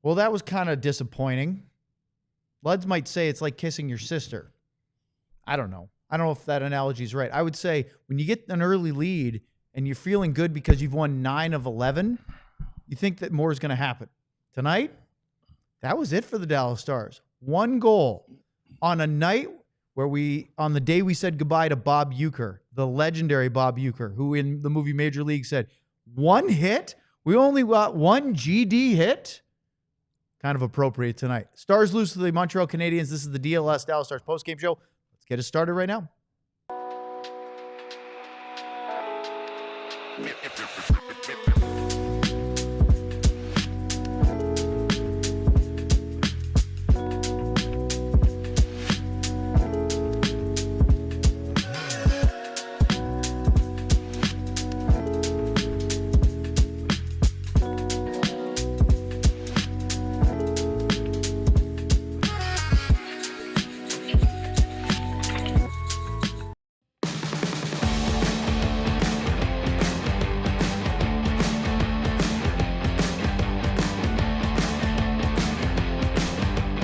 Well, that was kind of disappointing. Luds might say it's like kissing your sister. I don't know. I don't know if that analogy is right. I would say when you get an early lead and you're feeling good because you've won 9 of 11, you think that more is going to happen. Tonight, that was it for the Dallas Stars. 1 goal on a night where on the day we said goodbye to Bob Uecker, the legendary Bob Uecker, who in the movie Major League said, 1 hit? We only got 1 GD hit? Kind of appropriate tonight. Stars lose to the Montreal Canadiens. This is the DLS Dallas Stars postgame show. Let's get it started right now.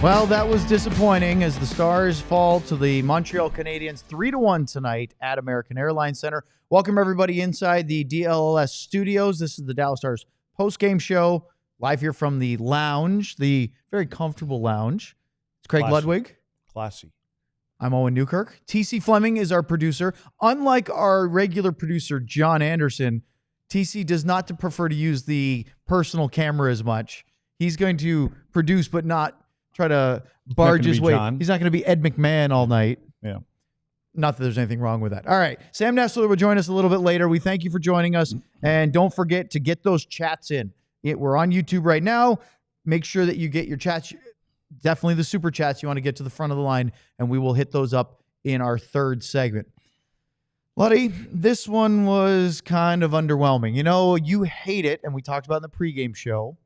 Well, that was disappointing as the Stars fall to the Montreal Canadiens 3-1 tonight at American Airlines Center. Welcome, everybody, inside the DLS studios. This is the Dallas Stars postgame show, live here from the lounge, the very comfortable lounge. It's Craig Ludwig. Classy. I'm Owen Newkirk. TC Fleming is our producer. Unlike our regular producer, John Anderson, TC does not prefer to use the personal camera as much. He's going to produce but not try to barge his way. He's not going to be Ed McMahon all night. Yeah. Not that there's anything wrong with that. All right. Sam Nestler will join us a little bit later. We thank you for joining us. And don't forget to get those chats in. We're on YouTube right now. Make sure that you get your chats. Definitely the super chats. You want to get to the front of the line, and we will hit those up in our third segment. Luddy, this one was kind of underwhelming. You know, you hate it, and we talked about it in the pregame show,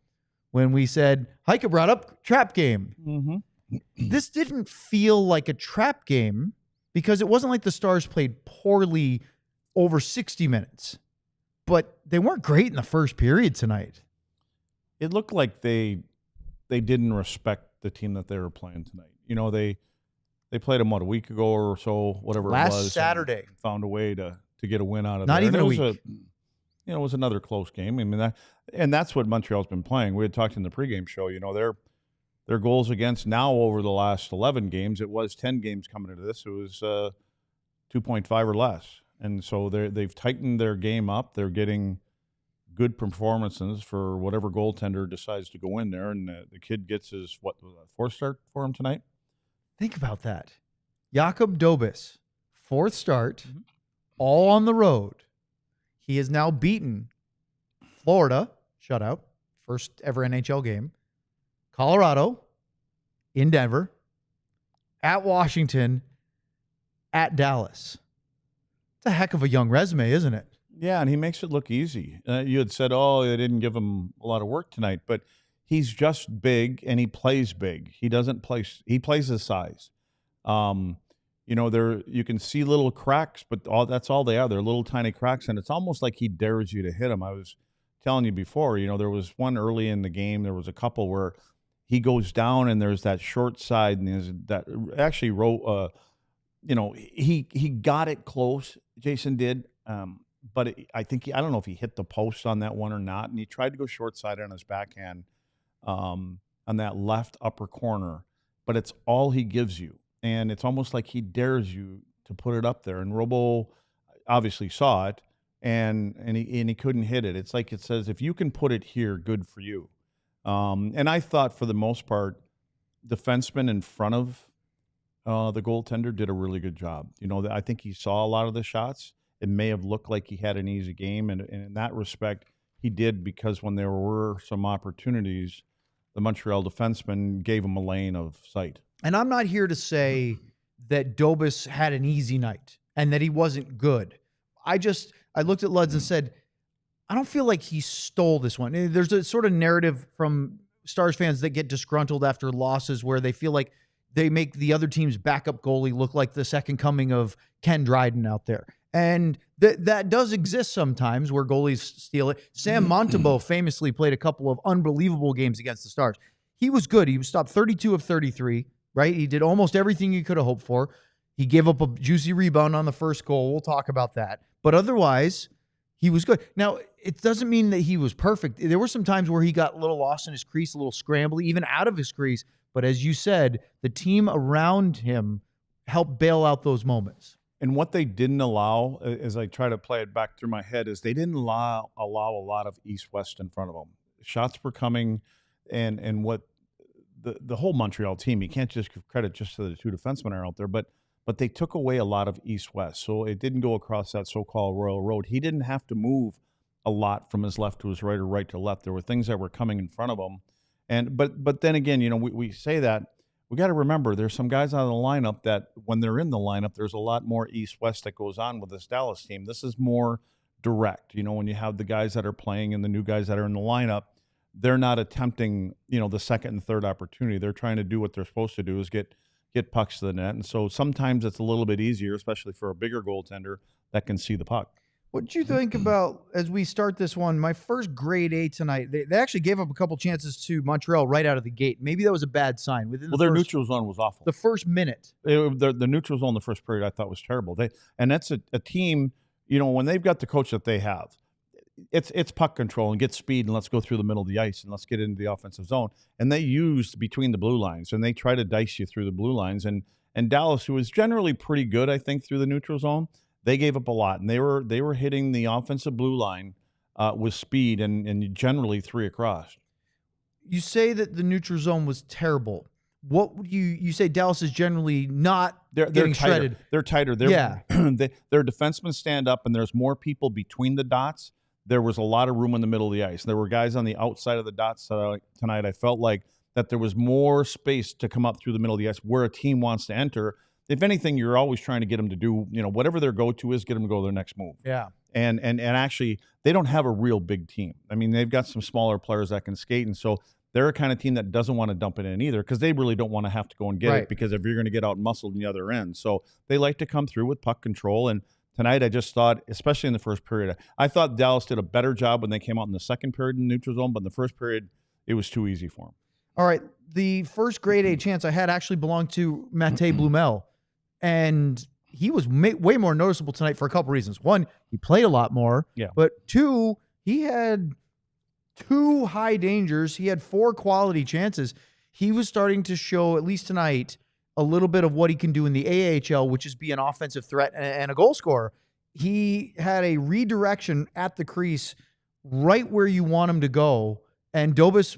when we said, Heike brought up trap game. Mm-hmm. This didn't feel like a trap game because it wasn't like the Stars played poorly over 60 minutes. But they weren't great in the first period tonight. It looked like they didn't respect the team that they were playing tonight. You know, they played them, a week ago or so, whatever it was. Last Saturday. Found a way to get a win out of Not there. even a week. It was another close game. I mean, that's what Montreal's been playing. We had talked in the pregame show. You know, their goals against now over the last 11 games. It was 10 games coming into this. It was 2.5 or less, and so they've tightened their game up. They're getting good performances for whatever goaltender decides to go in there, and the kid gets his fourth start for him tonight. Think about that. Jakub Dobeš, 4th start, all on the road. He has now beaten Florida, shutout, first ever NHL game, Colorado, in Denver, at Washington, at Dallas. It's a heck of a young resume, isn't it? Yeah, and he makes it look easy. You had said, they didn't give him a lot of work tonight, but he's just big, and he plays big. He plays his size. You know, you can see little cracks, but that's all they are. They're little tiny cracks, and it's almost like he dares you to hit him. I was telling you before, you know, there was one early in the game. There was a couple where he goes down, and there's that short side, and there's that actually you know, he got it close. Jason did, but I don't know if he hit the post on that one or not, and he tried to go short side on his backhand on that left upper corner, but it's all he gives you. And it's almost like he dares you to put it up there. And Robo obviously saw it, and he couldn't hit it. It's like it says, if you can put it here, good for you. And I thought for the most part, defenseman in front of the goaltender did a really good job. You know, I think he saw a lot of the shots. It may have looked like he had an easy game, and in that respect, he did, because when there were some opportunities, the Montreal defenseman gave him a lane of sight. And I'm not here to say that Dobeš had an easy night and that he wasn't good. I looked at Luds and said, I don't feel like he stole this one. There's a sort of narrative from Stars fans that get disgruntled after losses where they feel like they make the other team's backup goalie look like the second coming of Ken Dryden out there. And that does exist sometimes where goalies steal it. Sam Montembeault famously played a couple of unbelievable games against the Stars. he was good. He was stopped 32 of 33, right? He did almost everything you could have hoped for. He gave up a juicy rebound on the first goal. We'll talk about that. But otherwise, he was good. Now, it doesn't mean that he was perfect. There were some times where he got a little lost in his crease, a little scrambly, even out of his crease. But as you said, the team around him helped bail out those moments. And what they didn't allow, as I try to play it back through my head, is they didn't allow a lot of east-west in front of them. Shots were coming, and what the whole Montreal team, you can't just give credit just to the two defensemen are out there, but they took away a lot of east-west. So it didn't go across that so-called Royal Road. He didn't have to move a lot from his left to his right or right to left. There were things that were coming in front of him. But then again, we say that. We got to remember there's some guys out of the lineup that when they're in the lineup, there's a lot more east-west that goes on with this Dallas team. This is more direct. When you have the guys that are playing and the new guys that are in the lineup, they're not attempting, the second and third opportunity. They're trying to do what they're supposed to do is get pucks to the net. And so sometimes it's a little bit easier, especially for a bigger goaltender that can see the puck. What did you think about, as we start this one, my first grade A tonight, they actually gave up a couple chances to Montreal right out of the gate. Maybe that was a bad sign. Their neutral zone was awful. The first minute. The neutral zone the first period I thought was terrible. And that's a team, when they've got the coach that they have, it's puck control and get speed and let's go through the middle of the ice and let's get into the offensive zone. And they used between the blue lines and they try to dice you through the blue lines. And Dallas, who was generally pretty good, I think, through the neutral zone, they gave up a lot, and they were hitting the offensive blue line with speed and generally three across. You say that the neutral zone was terrible. What would you say Dallas is generally not getting tighter. shredded? They're tighter. Their defensemen stand up, and there's more people between the dots. There was a lot of room in the middle of the ice. There were guys on the outside of the dots tonight. I felt like that there was more space to come up through the middle of the ice where a team wants to enter. If anything, you're always trying to get them to do, whatever their go-to is, get them to go to their next move. Yeah. And actually, they don't have a real big team. I mean, they've got some smaller players that can skate, and so they're a kind of team that doesn't want to dump it in either because they really don't want to have to go and get it because if you're going to get out muscled on the other end. So they like to come through with puck control. And tonight I just thought, especially in the first period, I thought Dallas did a better job when they came out in the second period in the neutral zone, but in the first period, it was too easy for them. All right. The first grade A chance I had actually belonged to Mattei Blumel. And he was way more noticeable tonight for a couple reasons. One, he played a lot more. Yeah. But two, he had 2 high dangers. He had 4 quality chances. He was starting to show, at least tonight, a little bit of what he can do in the AHL, which is be an offensive threat and a goal scorer. He had a redirection at the crease right where you want him to go. And Dobeš,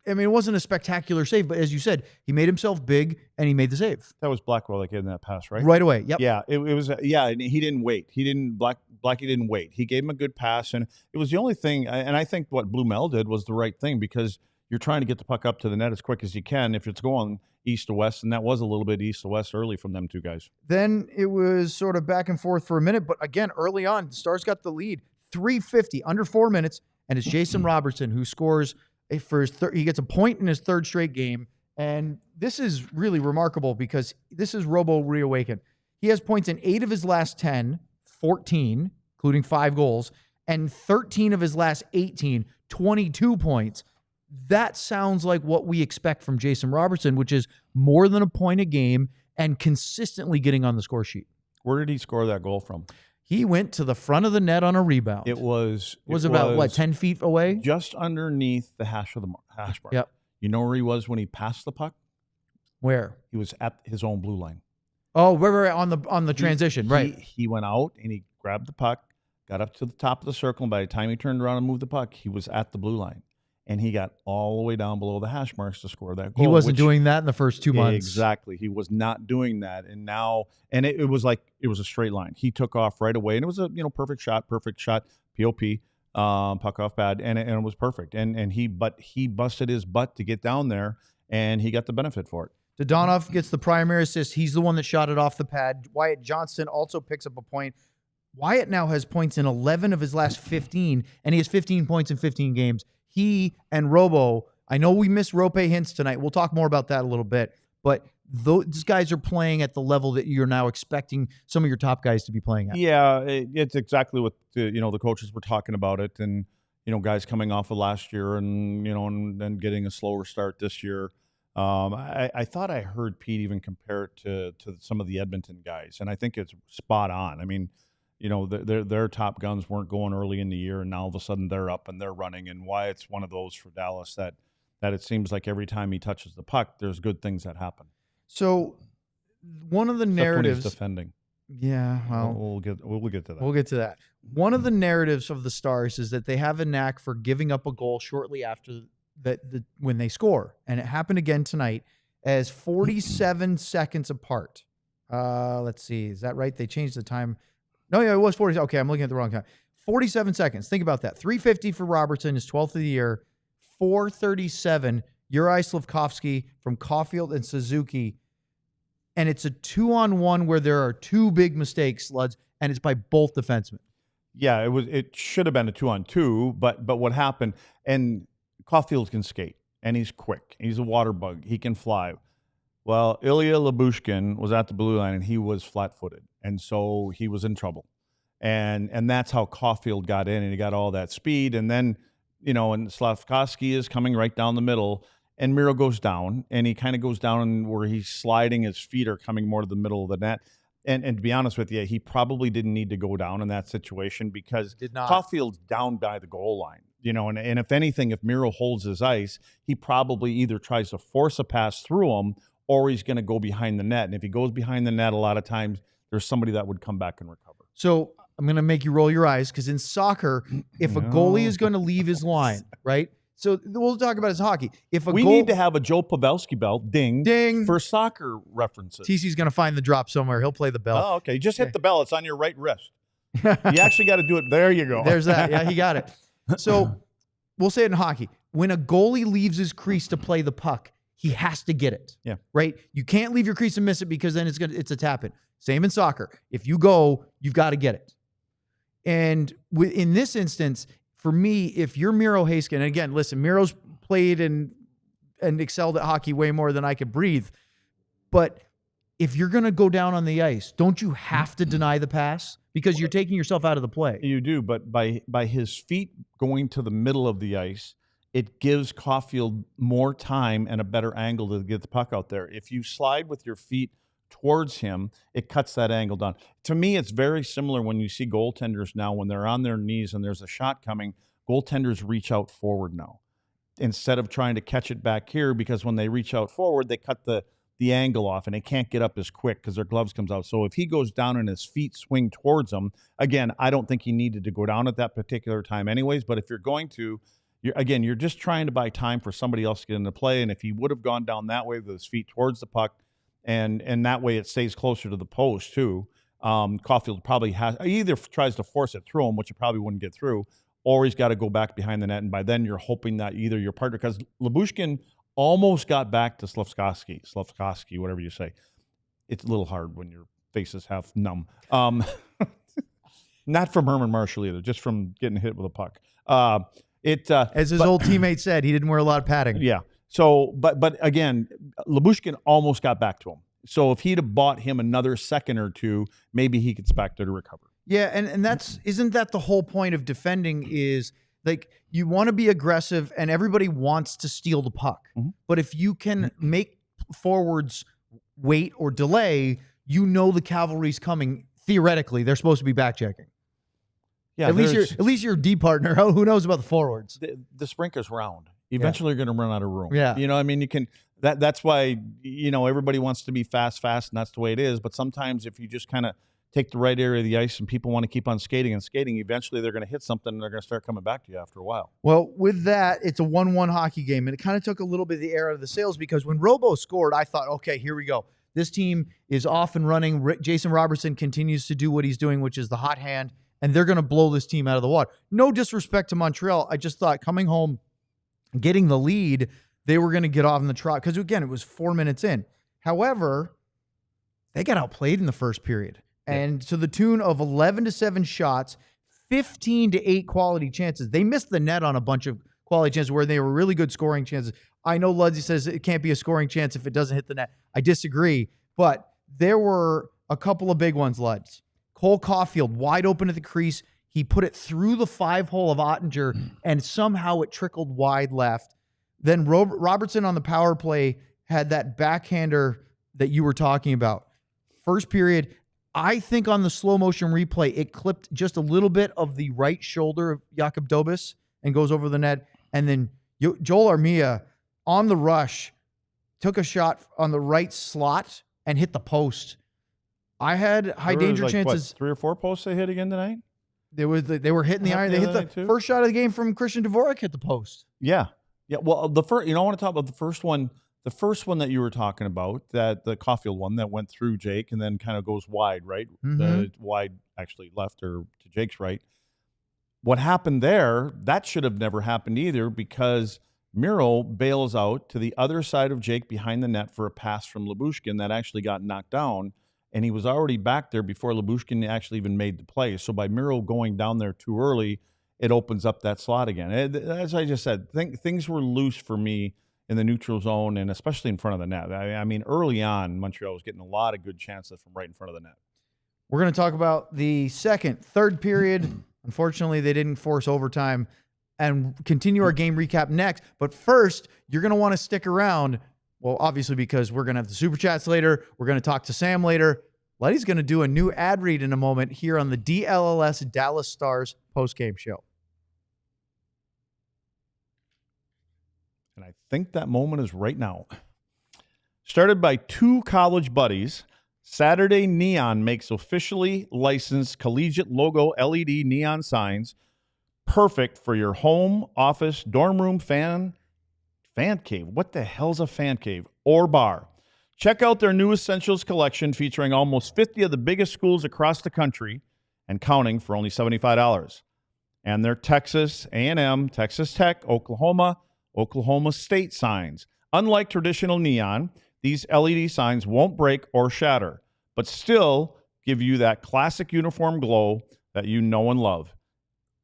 I mean, it wasn't a spectacular save, but as you said, he made himself big and he made the save. That was Blackwell that gave him that pass, right? Right away. Yep. Yeah, it was. And he didn't wait. Blackie didn't wait. He gave him a good pass, and it was the only thing. And I think what Blumel did was the right thing because you're trying to get the puck up to the net as quick as you can if it's going east to west, and that was a little bit east to west early from them two guys. Then it was sort of back and forth for a minute, but again, early on, the Stars got the lead, 3:50, under 4 minutes, and it's Jason Robertson who scores. He gets a point in his third straight game, and this is really remarkable because this is Robo reawakened. He has points in 8 of his last 10, 14, including 5 goals, and 13 of his last 18, 22 points. That sounds like what we expect from Jason Robertson, which is more than a point a game and consistently getting on the score sheet. Where did he score that goal from? He went to the front of the net on a rebound. It was about 10 feet away? Just underneath the hash mark. Yep. You know where he was when he passed the puck? Where? He was at his own blue line. Oh, right on the transition, right. He went out and he grabbed the puck, got up to the top of the circle, and by the time he turned around and moved the puck, he was at the blue line. And he got all the way down below the hash marks to score that goal. He wasn't doing that in the first 2 months. Exactly. He was not doing that. And now, and it was like, it was a straight line. He took off right away. And it was a, perfect shot, POP, puck off pad. And it was perfect. And he busted his butt to get down there and he got the benefit for it. Dodonov gets the primary assist. He's the one that shot it off the pad. Wyatt Johnston also picks up a point. Wyatt now has points in 11 of his last 15, and he has 15 points in 15 games. He and Robo, I know we missed Rope Hintz tonight. We'll talk more about that a little bit. But those guys are playing at the level that you're now expecting some of your top guys to be playing at. Yeah, it's exactly what the coaches were talking about it. And, guys coming off of last year and, and then getting a slower start this year. I thought I heard Pete even compare it to some of the Edmonton guys, and I think it's spot on. I mean, their top guns weren't going early in the year, and now all of a sudden they're up and they're running. And why it's one of those for Dallas that it seems like every time he touches the puck, there's good things that happen. So one of the narratives, when he's defending. Yeah, well, we'll get to that. We'll get to that. One of the narratives of the Stars is that they have a knack for giving up a goal shortly after when they score, and it happened again tonight as 47 seconds apart. Let's see, is that right? They changed the time. No, yeah, it was 40. Okay, I'm looking at the wrong time. 47 seconds. Think about that. 350 for Robertson, his 12th of the year. 437. Juraj Slafkovský from Caulfield and Suzuki. And it's a 2-on-1 where there are two big mistakes, Luds, and it's by both defensemen. Yeah, it should have been a 2-on-2, but what happened, and Caulfield can skate, and he's quick. He's a water bug. He can fly. Well, Ilya Lyubushkin was at the blue line, and he was flat-footed, and so he was in trouble. And that's how Caulfield got in, and he got all that speed. And then, and Slafkovský is coming right down the middle, and Miro goes down, and he kind of goes down where he's sliding. His feet are coming more to the middle of the net. And to be honest with you, he probably didn't need to go down in that situation because Caulfield's down by the goal line. And if anything, if Miro holds his ice, he probably either tries to force a pass through him or he's going to go behind the net. And if he goes behind the net, a lot of times there's somebody that would come back and recover. So I'm going to make you roll your eyes because in soccer, if a goalie is going to leave his line, right? So we'll talk about his hockey. We need to have a Joe Pavelski belt, ding, for soccer references. TC's going to find the drop somewhere. He'll play the bell. Oh, okay. Just hit the bell. It's on your right wrist. You actually got to do it. There you go. There's that. Yeah, he got it. So we'll say it in hockey. When a goalie leaves his crease to play the puck, he has to get it. Yeah. Right? You can't leave your crease and miss it because then it's a tap-in. Same in soccer. If you go, you've got to get it. And in this instance, for me, if you're Miro Heiskanen, and again, listen, Miro's played and excelled at hockey way more than I could breathe. But if you're going to go down on the ice, don't you have to deny the pass? Because you're taking yourself out of the play. You do, but by his feet going to the middle of the ice, it gives Caulfield more time and a better angle to get the puck out there. If you slide with your feet towards him, it cuts that angle down. To me, it's very similar when you see goaltenders now, when they're on their knees and there's a shot coming, goaltenders reach out forward now instead of trying to catch it back here, because when they reach out forward, they cut the angle off and they can't get up as quick because their gloves comes out. So if he goes down and his feet swing towards him, again, I don't think he needed to go down at that particular time anyways, but if you're going to, you're just trying to buy time for somebody else to get into play. And if he would have gone down that way with his feet towards the puck, and that way it stays closer to the post too, Caulfield probably either tries to force it through him, which he probably wouldn't get through, or he's got to go back behind the net. And by then you're hoping that either your partner, because Lyubushkin almost got back to Slafkovský, whatever you say. It's a little hard when your face is half numb. Not from Herman Marshall either, just from getting hit with a puck. As his old teammate said, he didn't wear a lot of padding. Yeah. So, but again, Lyubushkin almost got back to him. So if he'd have bought him another second or two, maybe he gets back there to recover. Yeah, and isn't that the whole point of defending is, like, you want to be aggressive and everybody wants to steal the puck. Mm-hmm. But if you can make forwards wait or delay, the cavalry's coming. Theoretically, they're supposed to be back checking. Yeah, at least your D partner. Who knows about the forwards? The sprinter's round. Eventually, you're going to run out of room. Yeah, I mean, you can. That's why everybody wants to be fast, and that's the way it is. But sometimes, if you just kind of take the right area of the ice and people want to keep on skating, eventually they're going to hit something and they're going to start coming back to you after a while. Well, with that, it's a 1-1 hockey game, and it kind of took a little bit of the air out of the sails because when Robo scored, I thought, okay, here we go. This team is off and running. Jason Robertson continues to do what he's doing, which is the hot hand, and they're going to blow this team out of the water. No disrespect to Montreal. I just thought coming home, getting the lead, they were going to get off in the trot because, again, it was 4 minutes in. However, they got outplayed in the first period. And to the tune of 11-7 shots, 15-8 quality chances. They missed the net on a bunch of quality chances where they were really good scoring chances. I know Ludsey says it can't be a scoring chance if it doesn't hit the net. I disagree. But there were a couple of big ones, Luds. Cole Caulfield, wide open at the crease. He put it through the 5-hole of Oettinger, and somehow it trickled wide left. Then Robertson on the power play had that backhander that you were talking about. First period, I think on the slow motion replay, it clipped just a little bit of the right shoulder of Jakub Dobeš and goes over the net. And then Joel Armia on the rush took a shot on the right slot and hit the post. I had high danger chances. What, 3 or 4 posts they hit again tonight? They were hitting the iron. They hit the first shot of the game from Christian Dvorak hit the post. Yeah. Yeah. Well, the first, I want to talk about the first one. The first one that you were talking about, that the Caulfield one that went through Jake and then kind of goes wide, right? The wide, actually left or to Jake's right. What happened there, that should have never happened either, because Miro bails out to the other side of Jake behind the net for a pass from Lyubushkin that actually got knocked down, and he was already back there before Lyubushkin actually even made the play. So by Miro going down there too early, it opens up that slot again. As I just said, things were loose for me in the neutral zone, and especially in front of the net. I mean, early on, Montreal was getting a lot of good chances from right in front of the net. We're going to talk about the third period. Unfortunately, they didn't force overtime, and continue our game recap next. But first, you're going to want to stick around. Well, obviously, because we're going to have the Super Chats later. We're going to talk to Sam later. Letty's going to do a new ad read in a moment here on the DLLS Dallas Stars postgame show. And I think that moment is right now. Started by 2 college buddies, Saturday Neon makes officially licensed collegiate logo LED neon signs, perfect for your home, office, dorm room, fan cave. What the hell's a fan cave? Or bar. Check out their new Essentials collection featuring almost 50 of the biggest schools across the country and counting for only $75. And their Texas A&M, Texas Tech, Oklahoma State signs. Unlike traditional neon, these LED signs won't break or shatter, but still give you that classic uniform glow that you know and love.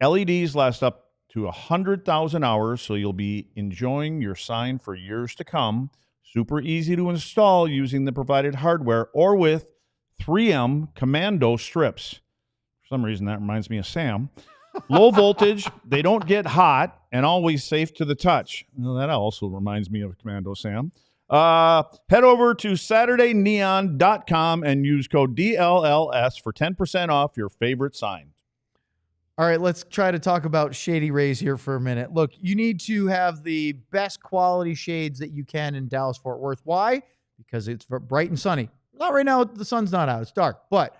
LEDs last up to 100,000 hours, so you'll be enjoying your sign for years to come. Super easy to install using the provided hardware or with 3M Commando strips. For some reason, that reminds me of Sam. Low voltage, they don't get hot, and always safe to the touch. Well, that also reminds me of Commando Sam. Head over to SaturdayNeon.com and use code DLLS for 10% off your favorite sign. All right, let's try to talk about Shady Rays here for a minute. Look, you need to have the best quality shades that you can in Dallas-Fort Worth. Why? Because it's bright and sunny. Not right now, the sun's not out, it's dark. But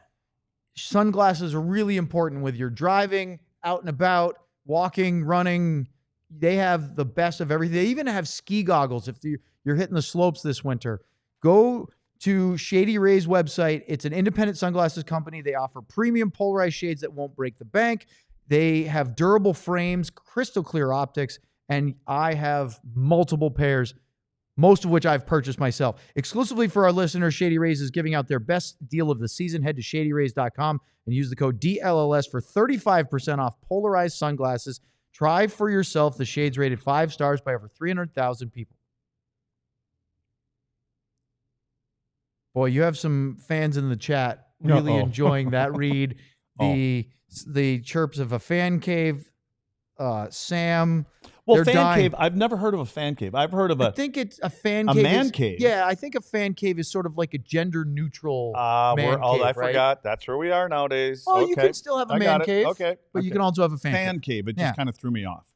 sunglasses are really important with your driving, out and about, walking, running. They have the best of everything. They even have ski goggles if you're hitting the slopes this winter. Go to Shady Rays website. It's an independent sunglasses company. They offer premium polarized shades that won't break the bank. They have durable frames, crystal clear optics, and I have multiple pairs, most of which I've purchased myself. Exclusively for our listeners, Shady Rays is giving out their best deal of the season. Head to shadyrays.com and use the code DLLS for 35% off polarized sunglasses. Try for yourself the shades rated 5 stars by over 300,000 people. Boy, you have some fans in the chat really enjoying that read. The chirps of a fan cave, Sam. Well, fan cave, I've never heard of a fan cave. I've heard of I think it's a fan cave. A man cave? Yeah, I think a fan cave is sort of like a gender-neutral man cave, I right? forgot. That's where we are nowadays. Oh, okay. you can still have a man cave. Okay. But you can also have a fan cave. It just kind of threw me off.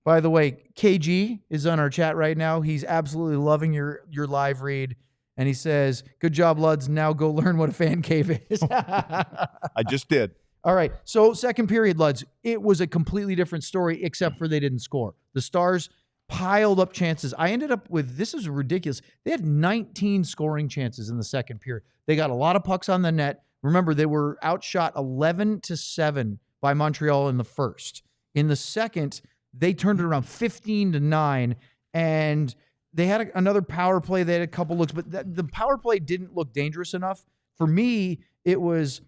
By the way, KG is on our chat right now. He's absolutely loving your live read. And he says, good job, Luds. Now go learn what a fan cave is. I just did. All right. So second period, Luds, it was a completely different story, except for they didn't score. The Stars piled up chances. I ended up with, this is ridiculous. They had 19 scoring chances in the second period. They got a lot of pucks on the net. Remember, they were outshot 11-7 by Montreal in the first. In the second, they turned it around 15-9, and they had another power play. They had a couple looks, but the power play didn't look dangerous enough. For me, it was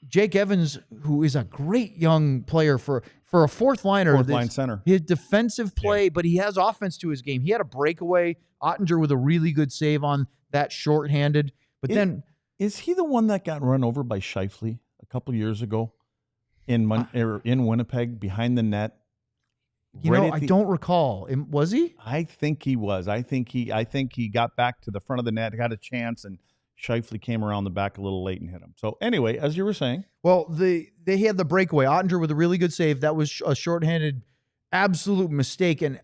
Jake Evans, who is a great young player for a fourth liner. Fourth line center. His defensive play, but he has offense to his game. He had a breakaway. Oettinger with a really good save on that shorthanded. But then... Is he the one that got run over by Scheifele a couple years ago? in Winnipeg behind the net. I don't recall. Was he? I think he was. I think he got back to the front of the net, got a chance, and Scheifele came around the back a little late and hit him. So anyway, as you were saying. Well, they had the breakaway. Oettinger with a really good save. That was a shorthanded absolute mistake. And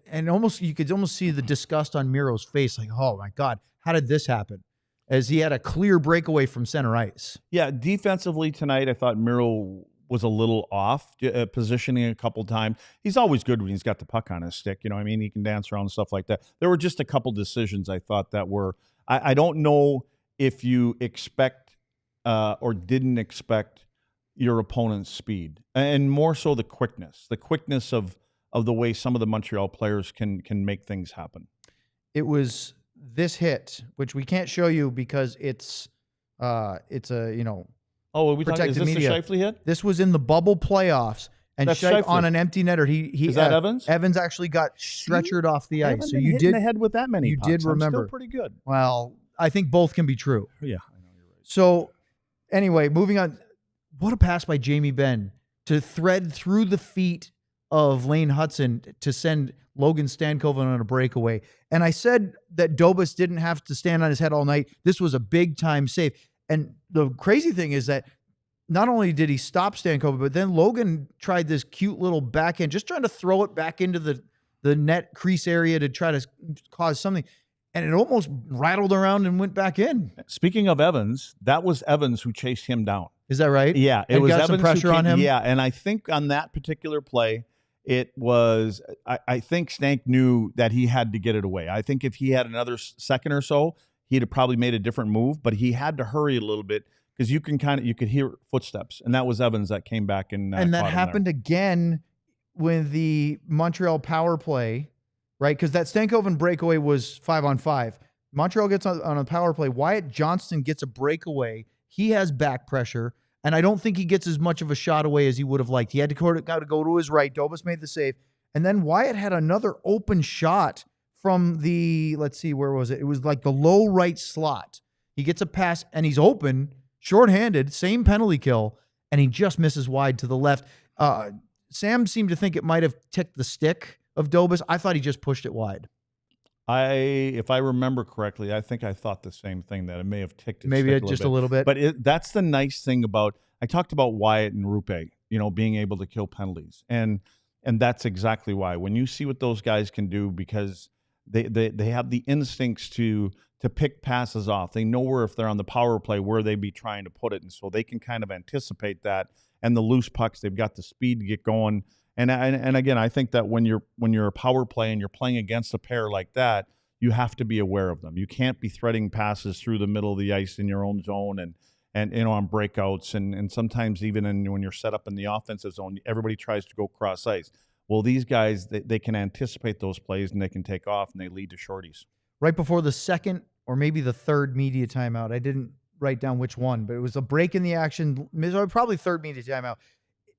you could almost see the disgust on Miro's face. Like, oh my God, how did this happen? As he had a clear breakaway from center ice. Yeah, defensively tonight, I thought Miro was a little off, positioning a couple times. He's always good when he's got the puck on his stick. You know what I mean? He can dance around and stuff like that. There were just a couple decisions I thought that were, I don't know if you expect or didn't expect your opponent's speed, and more so the quickness of the way some of the Montreal players can make things happen. It was this hit, which we can't show you because it's a, Oh, are we talking? Is this media. the Scheifele hit? This was in the bubble playoffs, and Scheifele on an empty netter. Is that Evans? Evans actually got stretchered off the ice. So you did the head with that many. You pucks. did remember. I'm still pretty good. Well, I think both can be true. Yeah, I know you're right. So, anyway, moving on. What a pass by Jamie Benn to thread through the feet of Lanehutson to send Logan Stankoven on a breakaway. And I said that Dobeš didn't have to stand on his head all night. This was a big-time save. And the crazy thing is that not only did he stop Stankoven, but then Logan tried this cute little backhand, just trying to throw it back into the net crease area to try to cause something. And it almost rattled around and went back in. Speaking of Evans, that was Evans who chased him down. Is that right? Yeah. It was got Evans some pressure on him? Yeah, and I think on that particular play, it was, I think Stank knew that he had to get it away. I think if he had another second or so, he'd have probably made a different move, but he had to hurry a little bit because you could hear footsteps, and that was Evans that came back and that happened again with the Montreal power play, right? Because that Stankoven breakaway was 5-on-5. Montreal gets on a power play. Wyatt Johnston gets a breakaway. He has back pressure, and I don't think he gets as much of a shot away as he would have liked. He had to go to his right. Dobeš made the save, and then Wyatt had another open shot from the, let's see, where was it? It was like the low right slot. He gets a pass, and he's open, shorthanded, same penalty kill, and he just misses wide to the left. Sam seemed to think it might have ticked the stick of Dobeš. I thought he just pushed it wide. If I remember correctly, I think I thought the same thing, that it may have ticked its maybe stick just a little bit. But that's the nice thing about, I talked about Wyatt and Rupe, being able to kill penalties. And that's exactly why. When you see what those guys can do, because they have the instincts to pick passes off. They know where, if they're on the power play, where they'd be trying to put it. And so they can kind of anticipate that. And the loose pucks, they've got the speed to get going. And again, I think that when you're a power play and you're playing against a pair like that, you have to be aware of them. You can't be threading passes through the middle of the ice in your own zone and on breakouts and sometimes even when you're set up in the offensive zone, everybody tries to go cross ice. Well, these guys, they can anticipate those plays and they can take off and they lead to shorties. Right before the second or maybe the third media timeout, I didn't write down which one, but it was a break in the action, probably third media timeout.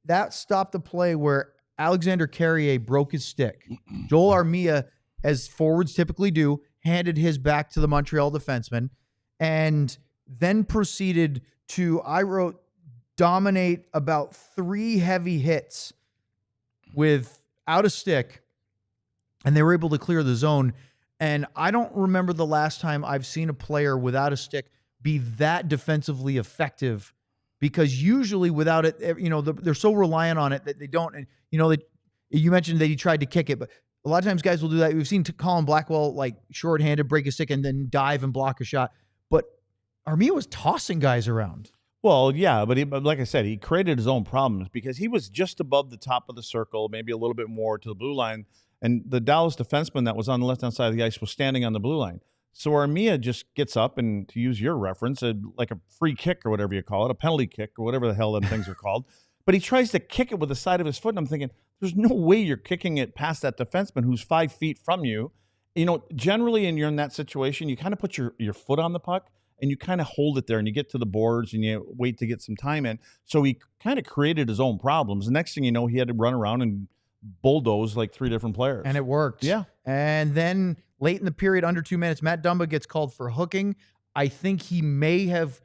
That stopped the play where Alexander Carrier broke his stick. Joel Armia, as forwards typically do, handed his back to the Montreal defenseman and then proceeded to, dominate about 3 heavy hits without a stick, and they were able to clear the zone. And I don't remember the last time I've seen a player without a stick be that defensively effective, because usually without it, they're so reliant on it that they don't. And, you mentioned that he tried to kick it, but a lot of times guys will do that. We've seen Colin Blackwell, like, shorthanded, break a stick and then dive and block a shot. But Armia was tossing guys around. Well, yeah, but like I said, he created his own problems because he was just above the top of the circle, maybe a little bit more to the blue line. And the Dallas defenseman that was on the left-hand side of the ice was standing on the blue line. So Armia just gets up and, to use your reference, like a free kick or whatever you call it, a penalty kick or whatever the hell them things are called. But he tries to kick it with the side of his foot, and I'm thinking, there's no way you're kicking it past that defenseman who's 5 feet from you. Generally, and you're in that situation, you kind of put your foot on the puck, and you kind of hold it there, and you get to the boards, and you wait to get some time in. So he kind of created his own problems. The next thing you know, he had to run around and bulldoze like 3 different players. And it worked. Yeah. And then late in the period, under 2 minutes, Matt Dumba gets called for hooking. I think he may have,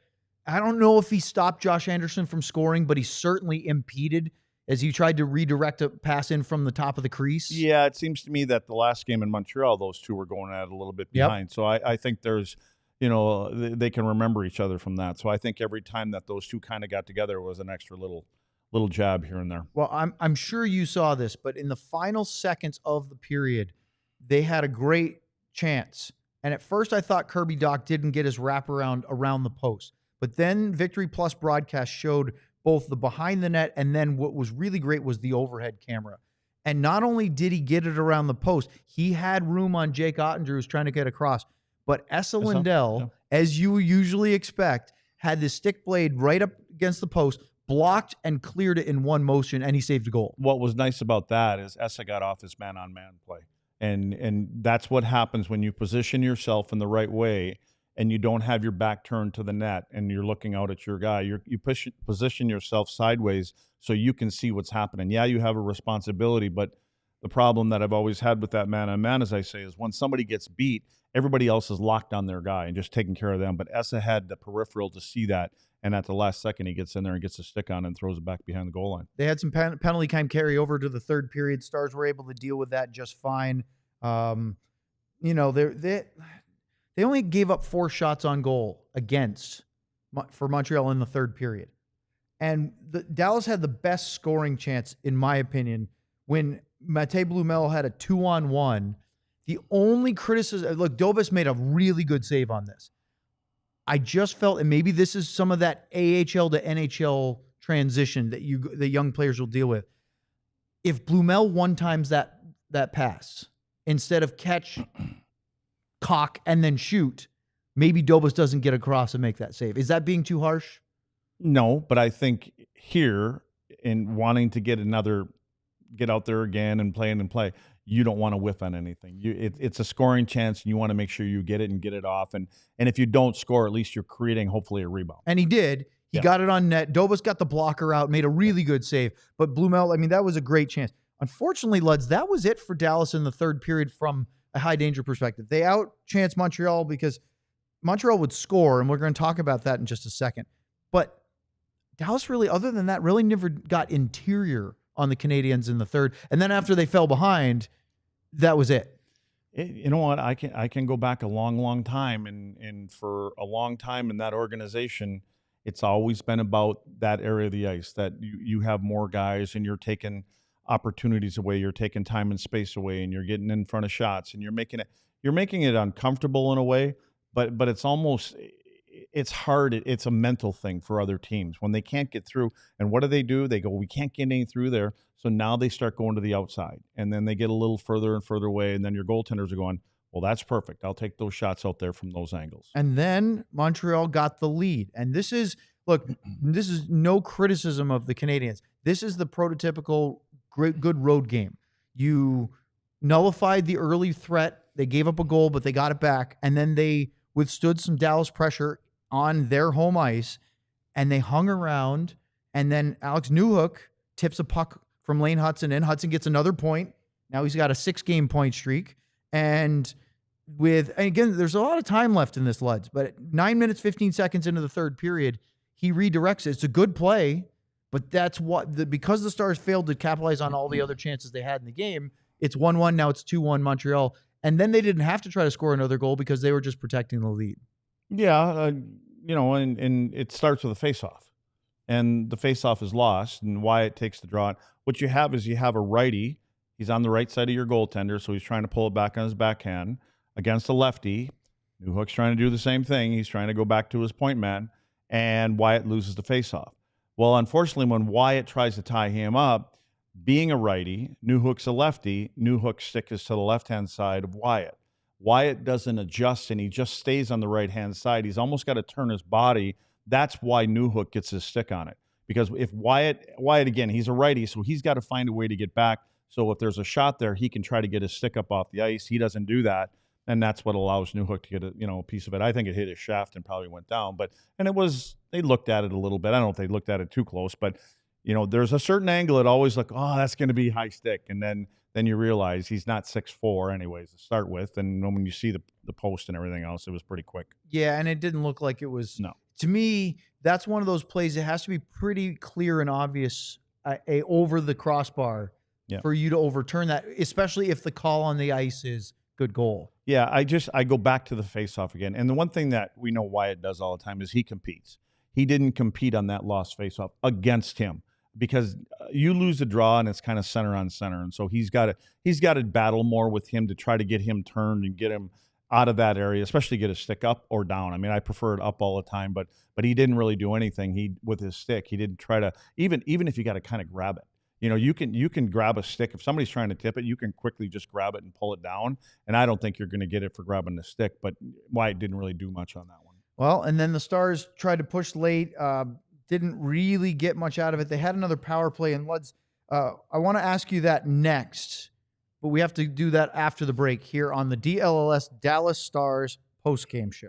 I don't know if he stopped Josh Anderson from scoring, but he certainly impeded as he tried to redirect a pass in from the top of the crease. Yeah, it seems to me that the last game in Montreal, those two were going at it a little bit behind. So I think there's, they can remember each other from that. So I think every time that those two kind of got together was an extra little jab here and there. Well, I'm sure you saw this, but in the final seconds of the period, they had a great chance. And at first I thought Kirby Dach didn't get his wraparound around the post. But then Victory Plus broadcast showed both the behind the net and then what was really great was the overhead camera. And not only did he get it around the post, he had room on Jake Oettinger who's trying to get across. But Esa Lindell, as you usually expect, had the stick blade right up against the post, blocked and cleared it in one motion, and he saved a goal. What was nice about that is Esa got off his man-on-man play. And that's what happens when you position yourself in the right way and you don't have your back turned to the net and you're looking out at your guy. You position yourself sideways so you can see what's happening. Yeah, you have a responsibility, but the problem that I've always had with that man-on-man, as I say, is when somebody gets beat, everybody else is locked on their guy and just taking care of them. But Esa had the peripheral to see that, and at the last second, he gets in there and gets a stick on and throws it back behind the goal line. They had some penalty time carry over to the third period. Stars were able to deal with that just fine. They only gave up 4 shots on goal for Montreal in the third period. And Dallas had the best scoring chance, in my opinion, when Matej Blumel had a 2-on-1. The only criticism, look, Dobeš made a really good save on this. I just felt, and maybe this is some of that AHL to NHL transition that the young players will deal with. If Blumel one-times that pass, instead of catch, cock, and then shoot, maybe Dobeš doesn't get across and make that save. Is that being too harsh? No, but I think here, in wanting to get out there again and play, you don't want to whiff on anything. It's a scoring chance, and you want to make sure you get it and get it off. And if you don't score, at least you're creating hopefully a rebound. And he did. He got it on net. Dobeš got the blocker out, made a really good save. But Blumel, that was a great chance. Unfortunately, Luds, that was it for Dallas in the third period from a high danger perspective. They outchanced Montreal because Montreal would score, and we're going to talk about that in just a second. But Dallas really, other than that, really never got interior on the Canadiens in the third. And then after they fell behind, that was it. You know what? I can go back a long, long time, and for a long time in that organization, it's always been about that area of the ice, that you have more guys and you're taking opportunities away, you're taking time and space away, and you're getting in front of shots, and you're making it uncomfortable in a way, but it's hard. It's a mental thing for other teams when they can't get through. And what do? They go, we can't get any through there. So now they start going to the outside, and then they get a little further and further away, and then your goaltenders are going, well, that's perfect. I'll take those shots out there from those angles. And then Montreal got the lead. And this is no criticism of the Canadiens. This is the prototypical good road game. You nullified the early threat. They gave up a goal, but they got it back. And then they withstood some Dallas pressure on their home ice, and they hung around. And then Alex Newhook tips a puck from Lanehutson in. Hudson gets another point. Now he's got a 6-game point streak. And again, there's a lot of time left in this, Luds, but 9 minutes, 15 seconds into the third period, he redirects it. It's a good play, but that's because the Stars failed to capitalize on all the other chances they had in the game, it's 1-1. Now it's 2-1 Montreal. And then they didn't have to try to score another goal because they were just protecting the lead. Yeah, and it starts with a faceoff. And the faceoff is lost, and Wyatt takes the draw. What you have is a righty. He's on the right side of your goaltender, so he's trying to pull it back on his backhand against a lefty. Newhook's trying to do the same thing. He's trying to go back to his point man, and Wyatt loses the faceoff. Well, unfortunately, when Wyatt tries to tie him up, being a righty, Newhook's a lefty, Newhook's stick is to the left-hand side of Wyatt. Wyatt doesn't adjust, and he just stays on the right-hand side. He's almost got to turn his body. That's why Newhook gets his stick on it. Because if Wyatt, again, he's a righty, so he's got to find a way to get back. So if there's a shot there, he can try to get his stick up off the ice. He doesn't do that, and that's what allows Newhook to get a piece of it. I think it hit his shaft and probably went down. They looked at it a little bit. I don't know if they looked at it too close, but there's a certain angle. It always that's going to be high stick, and then you realize he's not 6'4" anyways to start with, and when you see the post and everything else, it was pretty quick. Yeah, and it didn't look like it was. No. To me, that's one of those plays. It has to be pretty clear and obvious a over the crossbar Yeah. for you to overturn that, especially if the call on the ice is good goal. Yeah, I go back to the faceoff again. And the one thing that we know Wyatt does all the time is he competes. He didn't compete on that lost faceoff against him because you lose the draw and it's kind of center on center. And so he's got to battle more with him to try to get him turned and get him out of that area, especially get his stick up or down. I mean, I prefer it up all the time, but he didn't really do anything with his stick. He didn't try to, even if you got to kind of grab it. You know, you can grab a stick. If somebody's trying to tip it, you can quickly just grab it and pull it down. And I don't think you're going to get it for grabbing the stick, but Wyatt didn't really do much on that one. Well, and then the Stars tried to push late, didn't really get much out of it. They had another power play, and I want to ask you that next, but we have to do that after the break here on the DLLS Dallas Stars postgame show.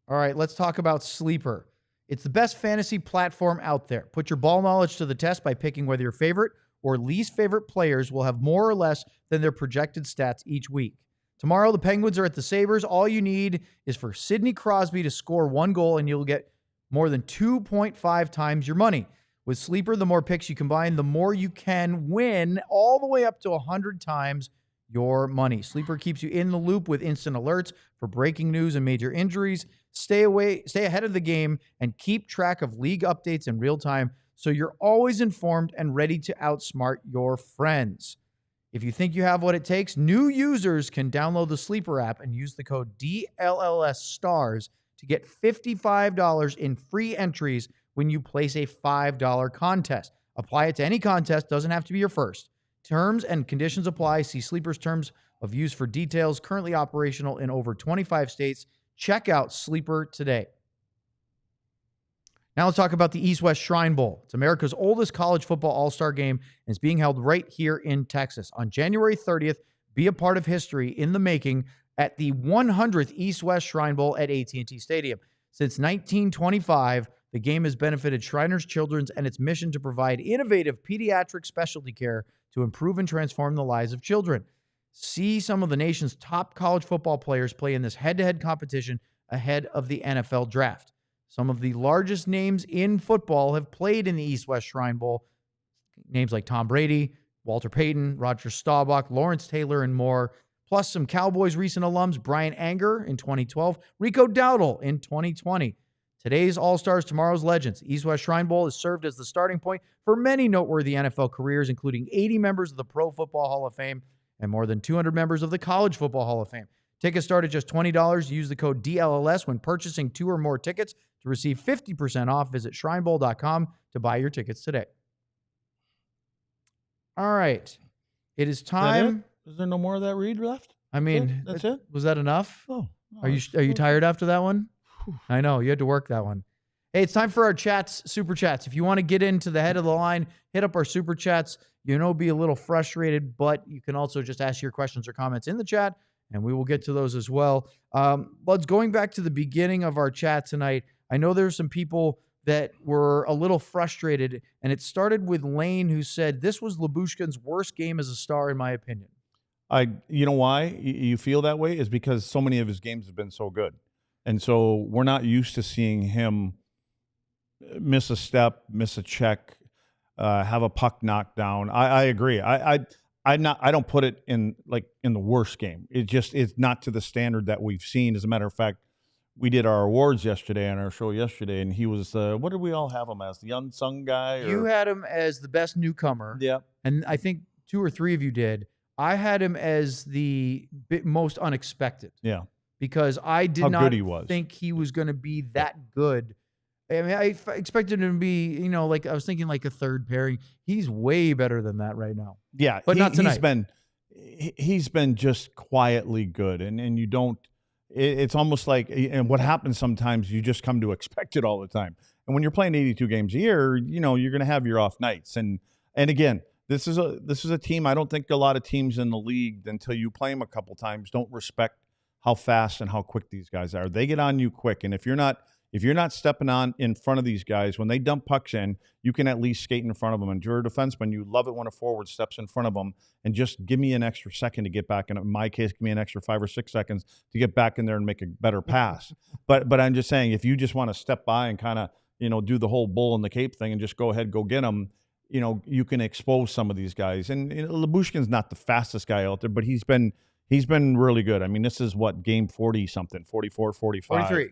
All right, let's talk about Sleeper. It's the best fantasy platform out there. Put your ball knowledge to the test by picking whether your favorite or least favorite players will have more or less than their projected stats each week. Tomorrow, the Penguins are at the Sabres. All you need is for Sidney Crosby to score 1 goal, and you'll get more than 2.5 times your money. With Sleeper, the more picks you combine, the more you can win, all the way up to 100 times your money. Sleeper keeps you in the loop with instant alerts for breaking news and major injuries. Stay ahead of the game, and keep track of league updates in real time so you're always informed and ready to outsmart your friends. If you think you have what it takes, new users can download the Sleeper app and use the code DLLSSTARS to get $55 in free entries when you place a $5 contest. Apply it to any contest, doesn't have to be your first. Terms and conditions apply. See Sleeper's terms of use for details. Currently operational in over 25 states. Check out Sleeper today. Now let's talk about the East-West Shrine Bowl. It's America's oldest college football all-star game, and it's being held right here in Texas. On January 30th, be a part of history in the making at the 100th East-West Shrine Bowl at AT&T Stadium. Since 1925, the game has benefited Shriners Children's and its mission to provide innovative pediatric specialty care to improve and transform the lives of children. See some of the nation's top college football players play in this head-to-head competition ahead of the NFL draft. Some of the largest names in football have played in the East-West Shrine Bowl. Names like Tom Brady, Walter Payton, Roger Staubach, Lawrence Taylor, and more. Plus some Cowboys recent alums, Brian Anger in 2012, Rico Dowdle in 2020. Today's All-Stars, tomorrow's legends. East-West Shrine Bowl has served as the starting point for many noteworthy NFL careers, including 80 members of the Pro Football Hall of Fame and more than 200 members of the College Football Hall of Fame. Tickets start at just $20. Use the code DLLS when purchasing 2 or more tickets to receive 50% off. Visit shrinebowl.com to buy your tickets today. All right. It is time. Is there no more of that read left? I mean, that's it? Was that enough? Oh. Are you tired after that one? I know. You had to work that one. Hey, it's time for our chats, super chats. If you want to get into the head of the line, hit up our super chats. Be a little frustrated, but you can also just ask your questions or comments in the chat, and we will get to those as well. Going back to the beginning of our chat tonight, I know there's some people that were a little frustrated, and it started with Lane, who said, this was Lyubushkin's worst game as a Star, in my opinion. You know why you feel that way is because so many of his games have been so good. And so we're not used to seeing him miss a step, miss a check, have a puck knocked down. I agree. I don't put it in the worst game. It's not to the standard that we've seen. As a matter of fact, we did our awards yesterday on our show yesterday, and he was what did we all have him as? The unsung guy? You had him as the best newcomer. Yeah. And I think 2 or 3 of you did. I had him as the most unexpected. Yeah. Because I did not think he was going to be that good. I mean, I expected him to be, I was thinking like a third pairing. He's way better than that right now. Yeah, but not tonight. He's been just quietly good, and you don't. It's almost like, and what happens sometimes, you just come to expect it all the time. And when you're playing 82 games a year, you're going to have your off nights. And again, this is a team. I don't think a lot of teams in the league, until you play them a couple times, don't respect how fast and how quick these guys are. They get on you quick, and if you're not stepping on in front of these guys, when they dump pucks in, you can at least skate in front of them. And you're a defenseman, you love it when a forward steps in front of them and just give me an extra second to get back. And in my case, give me an extra 5 or 6 seconds to get back in there and make a better pass. But I'm just saying, if you just want to step by and kind of do the whole bull in the cape thing and just go ahead, go get them, you can expose some of these guys. And Lyubushkin's not the fastest guy out there, but he's been really good. I mean, this is what, game 40 something, 44, 45. 43.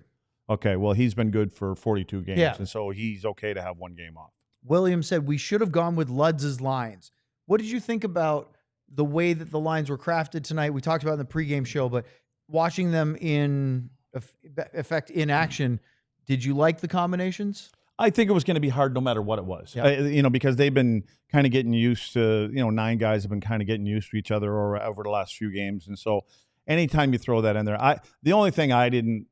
Okay, well, he's been good for 42 games, Yeah. and so he's okay to have one game off. William said we should have gone with Ludz's lines. What did you think about the way that the lines were crafted tonight? We talked about it in the pregame show, but watching them in effect in action, did you like the combinations? I think it was going to be hard no matter what it was, Yeah. because they've been kind of getting used to, 9 guys have been kind of getting used to each other over the last few games. And so anytime you throw that in there, the only thing I didn't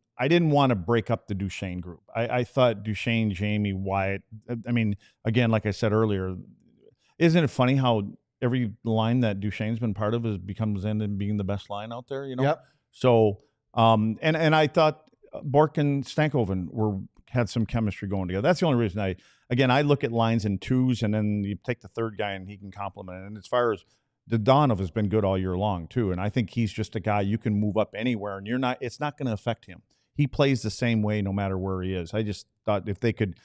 want to break up the Duchesne group. I thought Duchesne, Jamie, Wyatt, I mean, again, like I said earlier, isn't it funny how every line that Duchesne's been part of becomes ended being the best line out there, Yep. So, and I thought Bork and Stankoven had some chemistry going together. That's the only reason I look at lines in twos, and then you take the third guy and he can complement it. And as far as Dodonov has been good all year long too, and I think he's just a guy you can move up anywhere, and it's not going to affect him. He plays the same way no matter where he is. I just thought if they could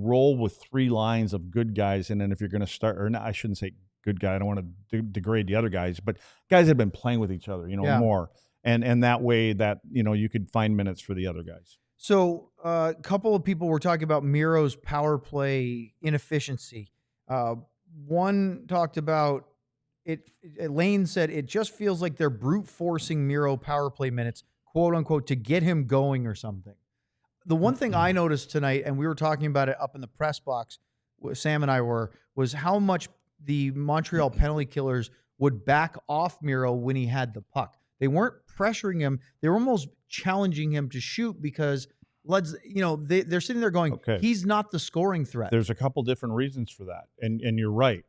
roll with 3 lines of good guys, and then if you're going to start, or no, I shouldn't say good guy, I don't want to degrade the other guys, but guys have been playing with each other, more, and that way that you could find minutes for the other guys. So a couple of people were talking about Miro's power play inefficiency. One talked about it. Lane said it just feels like they're brute forcing Miro power play minutes, quote unquote, to get him going or something. The one thing I noticed tonight, and we were talking about it up in the press box, Sam and I was how much the Montreal penalty killers would back off Miro when he had the puck. They weren't pressuring him. They were almost challenging him to shoot because they're sitting there going, okay, he's not the scoring threat. There's a couple different reasons for that, and you're right.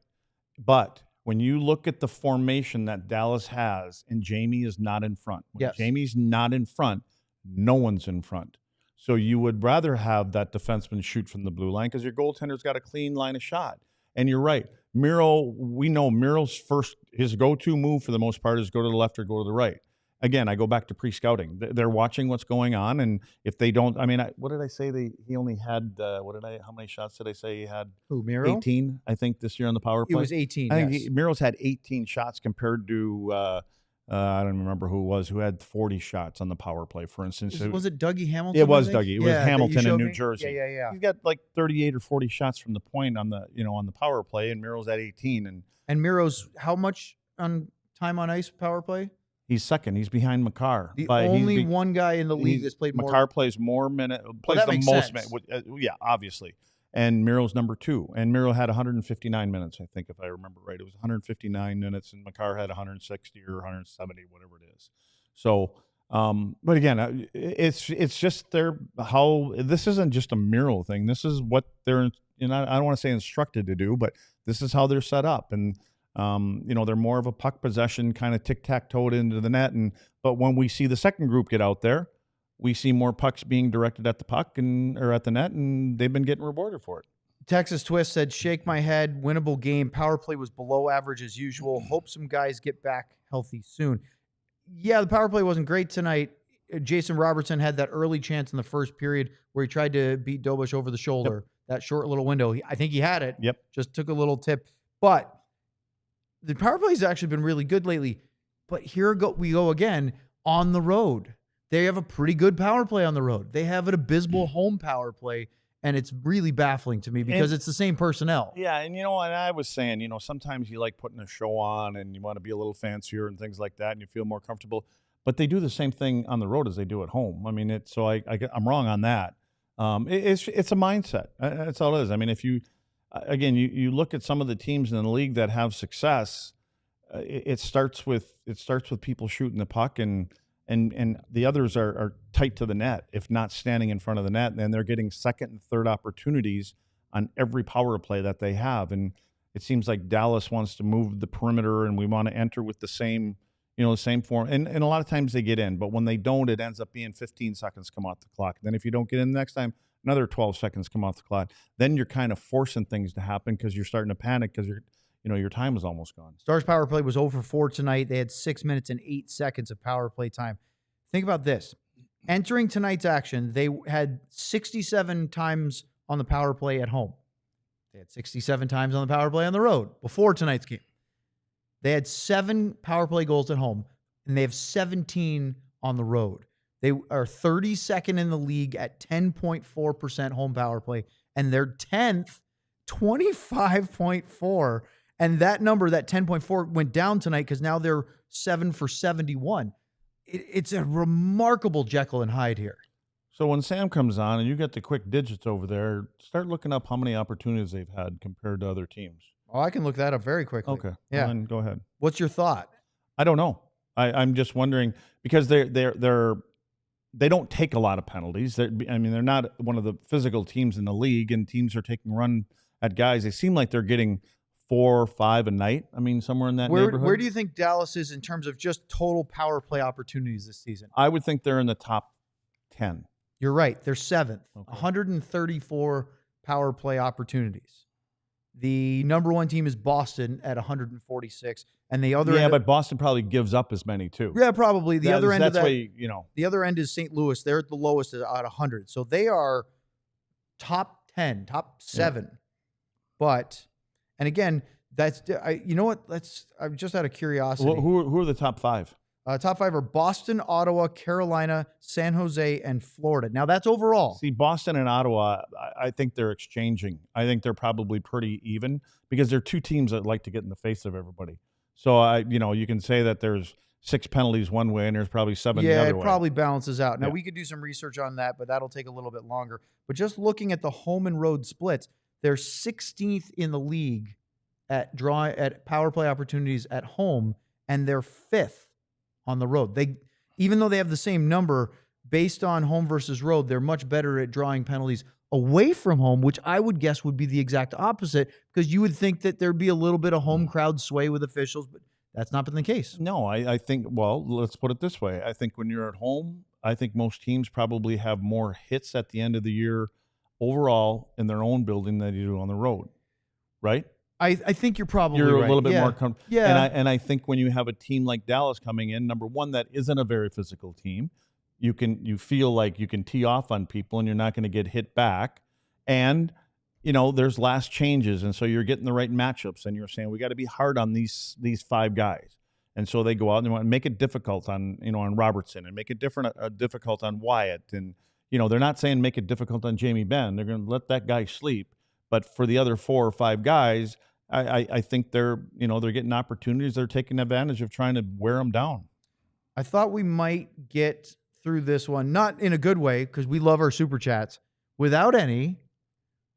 But when you look at the formation that Dallas has, and Jamie is not in front. When Jamie's not in front, no one's in front. So you would rather have that defenseman shoot from the blue line because your goaltender's got a clean line of shot. And you're right. Miro, we know Miro's his go-to move for the most part is go to the left or go to the right. Again, I go back to pre-scouting. They're watching what's going on, and if they don't, I mean, what did I say? He only had how many shots did I say he had? Who, Miro? 18, I think, this year on the power play. It was 18. I think Miro's had 18 shots compared to I don't remember who had 40 shots on the power play, for instance. Was it Dougie Hamilton? It was Dougie. It was Hamilton in New me? Jersey. Yeah. He's got like 38 or 40 shots from the point on the power play, and Miro's at 18. And Miro's how much on time on ice power play? He's second. He's behind Makar. The only one guy in the league that's played more. Makar plays more minutes, plays the most minutes. Yeah, obviously. And Miro's number 2. And Miro had 159 minutes, I think, if I remember right. It was 159 minutes, and Makar had 160 or 170, whatever it is. So, but again, it's just this isn't just a Miro thing. This is what they're, I don't want to say instructed to do, but this is how they're set up. And they're more of a puck possession kind of tic-tac-toe into the net. But when we see the second group get out there, we see more pucks being directed at the puck or at the net, and they've been getting rewarded for it. Texas Twist said, shake my head, winnable game. Power play was below average as usual. Hope some guys get back healthy soon. Yeah, the power play wasn't great tonight. Jason Robertson had that early chance in the first period where he tried to beat Dobeš over the shoulder. Yep. That short little window. I think he had it. Yep. Just took a little tip. But the power play has actually been really good lately. But we go again on the road. They have a pretty good power play on the road. They have an abysmal home power play, and it's really baffling to me because it's the same personnel. Yeah, and and I was saying, sometimes you like putting a show on and you want to be a little fancier and things like that, and you feel more comfortable. But they do the same thing on the road as they do at home. I mean, I'm wrong on that. It's a mindset. That's all it is. I mean, if you look at some of the teams in the league that have success, it starts with people shooting the puck and the others are tight to the net, if not standing in front of the net, and they're getting second and third opportunities on every power play that they have. And it seems like Dallas wants to move the perimeter, and we want to enter with the same form. And a lot of times they get in, but when they don't, it ends up being 15 seconds come off the clock. Then if you don't get in the next time, another 12 seconds come off the clock. Then you're kind of forcing things to happen because you're starting to panic because your time is almost gone. Stars power play was 0 for 4 tonight. They had 6 minutes and 8 seconds of power play time. Think about this. Entering tonight's action, they had 67 times on the power play at home. They had 67 times on the power play on the road before tonight's game. They had 7 power play goals at home, and they have 17 on the road. They are 32nd in the league at 10.4% home power play, and they're 10th, 25.4. And that number, that 10.4, went down tonight because now they're 7 for 71. It's a remarkable Jekyll and Hyde here. So when Sam comes on and you get the quick digits over there, start looking up how many opportunities they've had compared to other teams. Oh, I can look that up very quickly. Okay. Yeah. Well, then go ahead. What's your thought? I don't know. I'm just wondering because they don't take a lot of penalties. They're not one of the physical teams in the league, and teams are taking run at guys. They seem like they're getting 4 or 5 a night. I mean, somewhere in that neighborhood. Where do you think Dallas is in terms of just total power play opportunities this season? I would think they're in the top 10. You're right. They're 7th. Okay. 134 power play opportunities. The number 1 team is Boston at 146, and the other but Boston probably gives up as many too. Yeah, probably. The other end is St. Louis. They're at the lowest at 100. So they are top 10, top 7. Yeah. But, and again, you know what? I'm just out of curiosity. Well, who are the top 5? Top 5 are Boston, Ottawa, Carolina, San Jose, and Florida. Now, that's overall. See, Boston and Ottawa, I think they're exchanging. I think they're probably pretty even because they're 2 teams that like to get in the face of everybody. So, you can say that there's 6 penalties one way and there's probably 7 the other way. Yeah, it probably balances out. Now, we could do some research on that, but that'll take a little bit longer. But just looking at the home and road splits, they're 16th in the league at power play opportunities at home, and they're 5th on the road. Even though they have the same number, based on home versus road, they're much better at drawing penalties away from home, which I would guess would be the exact opposite, because you would think that there'd be a little bit of home crowd sway with officials, but that's not been the case. No, I think, well, let's put it this way. I think when you're at home, I think most teams probably have more hits at the end of the year overall in their own building than you do on the road, right? I think you're probably right. You're a little bit more comfortable. Yeah. And I think when you have a team like Dallas coming in, number one, that isn't a very physical team. You feel like you can tee off on people and you're not going to get hit back. And, there's last changes. And so you're getting the right matchups and you're saying, we got to be hard on these 5 guys. And so they go out and they want to make it difficult on Robertson and make it difficult on Wyatt. And, they're not saying make it difficult on Jamie Benn. They're going to let that guy sleep. But for the other 4 or 5 guys, I think they're getting opportunities. They're taking advantage of trying to wear them down. I thought we might get through this one, not in a good way, because we love our super chats, without any,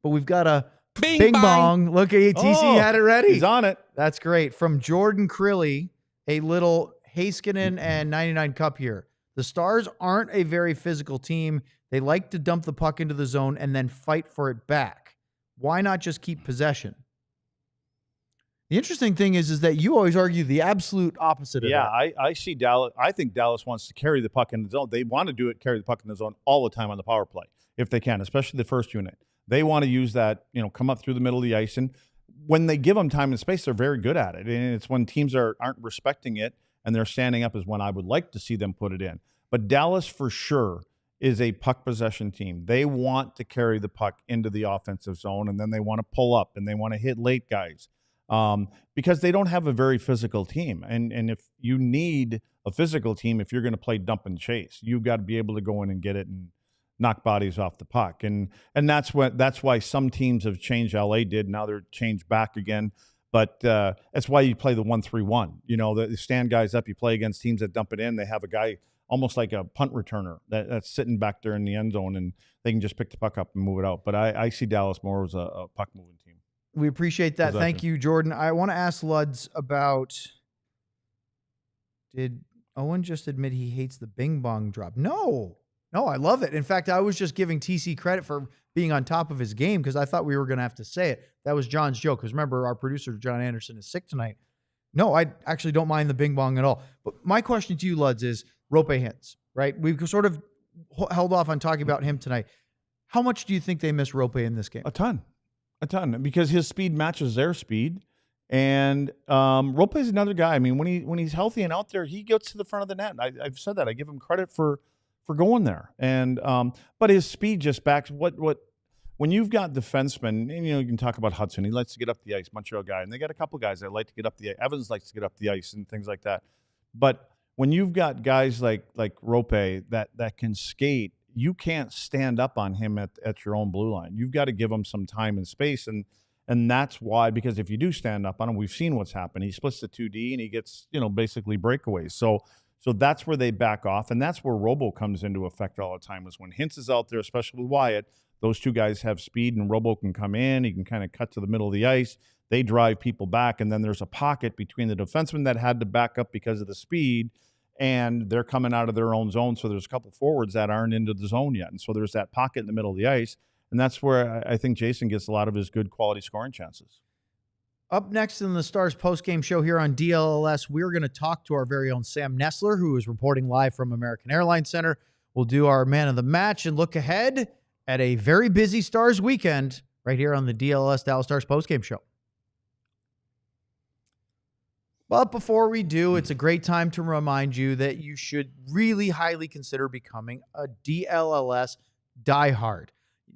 but we've got a bing bong. Look at TC had it ready. He's on it. That's great. From Jordan Crilly, a little Heiskanen and 99 Cup here. The Stars aren't a very physical team. They like to dump the puck into the zone and then fight for it back. Why not just keep possession? The interesting thing is that you always argue the absolute opposite of that. Yeah, I see Dallas. I think Dallas wants to carry the puck in the zone. They want to carry the puck in the zone all the time on the power play, if they can, especially the first unit. They want to use that, come up through the middle of the ice. And when they give them time and space, they're very good at it. And it's when teams aren't respecting it and they're standing up is when I would like to see them put it in. But Dallas, for sure, is a puck possession team. They want to carry the puck into the offensive zone, and then they want to pull up, and they want to hit late guys. Because they don't have a very physical team. And if you need a physical team, if you're going to play dump and chase, you've got to be able to go in and get it and knock bodies off the puck. And that's why some teams have changed. LA did. Now they're changed back again. But that's why you play the 1-3-1. They stand guys up. You play against teams that dump it in. They have a guy almost like a punt returner that's sitting back there in the end zone, and they can just pick the puck up and move it out. But I see Dallas more as a puck moving team. We appreciate that. Thank you, Jordan. I want to ask Luds about, did Owen just admit he hates the bing bong drop? No, I love it. In fact, I was just giving TC credit for being on top of his game because I thought we were going to have to say it. That was John's joke because remember, our producer, John Anderson, is sick tonight. No, I actually don't mind the bing bong at all. But my question to you, Luds, is Rope Hintz, right? We've sort of held off on talking about him tonight. How much do you think they miss Rope in this game? A ton, because his speed matches their speed. And Rope is another guy. I mean, when he's healthy and out there, he gets to the front of the net. I've said that. I give him credit for going there. And but his speed just backs what when you've got defensemen, and you can talk about Hudson, he likes to get up the ice, Montreal guy, and they got a couple guys that like to get up the ice. Evans likes to get up the ice and things like that. But when you've got guys like Rope that can skate, you can't stand up on him at your own blue line. You've got to give him some time and space, and that's why, because if you do stand up on him, we've seen what's happened. He splits the 2D and he gets, basically breakaways. So that's where they back off, and that's where Robo comes into effect all the time, is when Hintz is out there, especially with Wyatt, those two guys have speed, and Robo can come in. He can kind of cut to the middle of the ice. They drive people back, and then there's a pocket between the defensemen that had to back up because of the speed, and they're coming out of their own zone. So there's a couple forwards that aren't into the zone yet, and so there's that pocket in the middle of the ice. And that's where I think Jason gets a lot of his good quality scoring chances. Up next in the Stars postgame show here on DLLS, we're going to talk to our very own Sam Nestler, who is reporting live from American Airlines Center. We'll do our man of the match and look ahead at a very busy Stars weekend right here on the DLS Dallas Stars postgame show. But before we do, it's a great time to remind you that you should really highly consider becoming a DLLS diehard.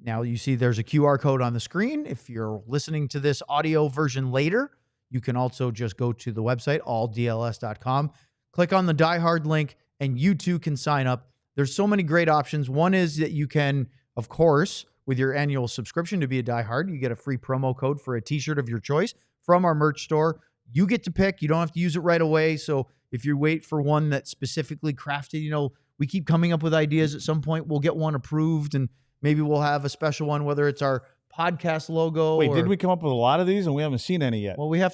Now, you see there's a QR code on the screen. If you're listening to this audio version later, you can also just go to the website, alldls.com, click on the Die Hard link, and you too can sign up. There's so many great options. One is that you can, of course, with your annual subscription to be a Die Hard, you get a free promo code for a t-shirt of your choice from our merch store. You get to pick. You don't have to use it right away. So if you wait for one that's specifically crafted, we keep coming up with ideas. At some point, we'll get one approved, and maybe we'll have a special one, whether it's our podcast logo. Wait, did we come up with a lot of these and we haven't seen any yet? Well, I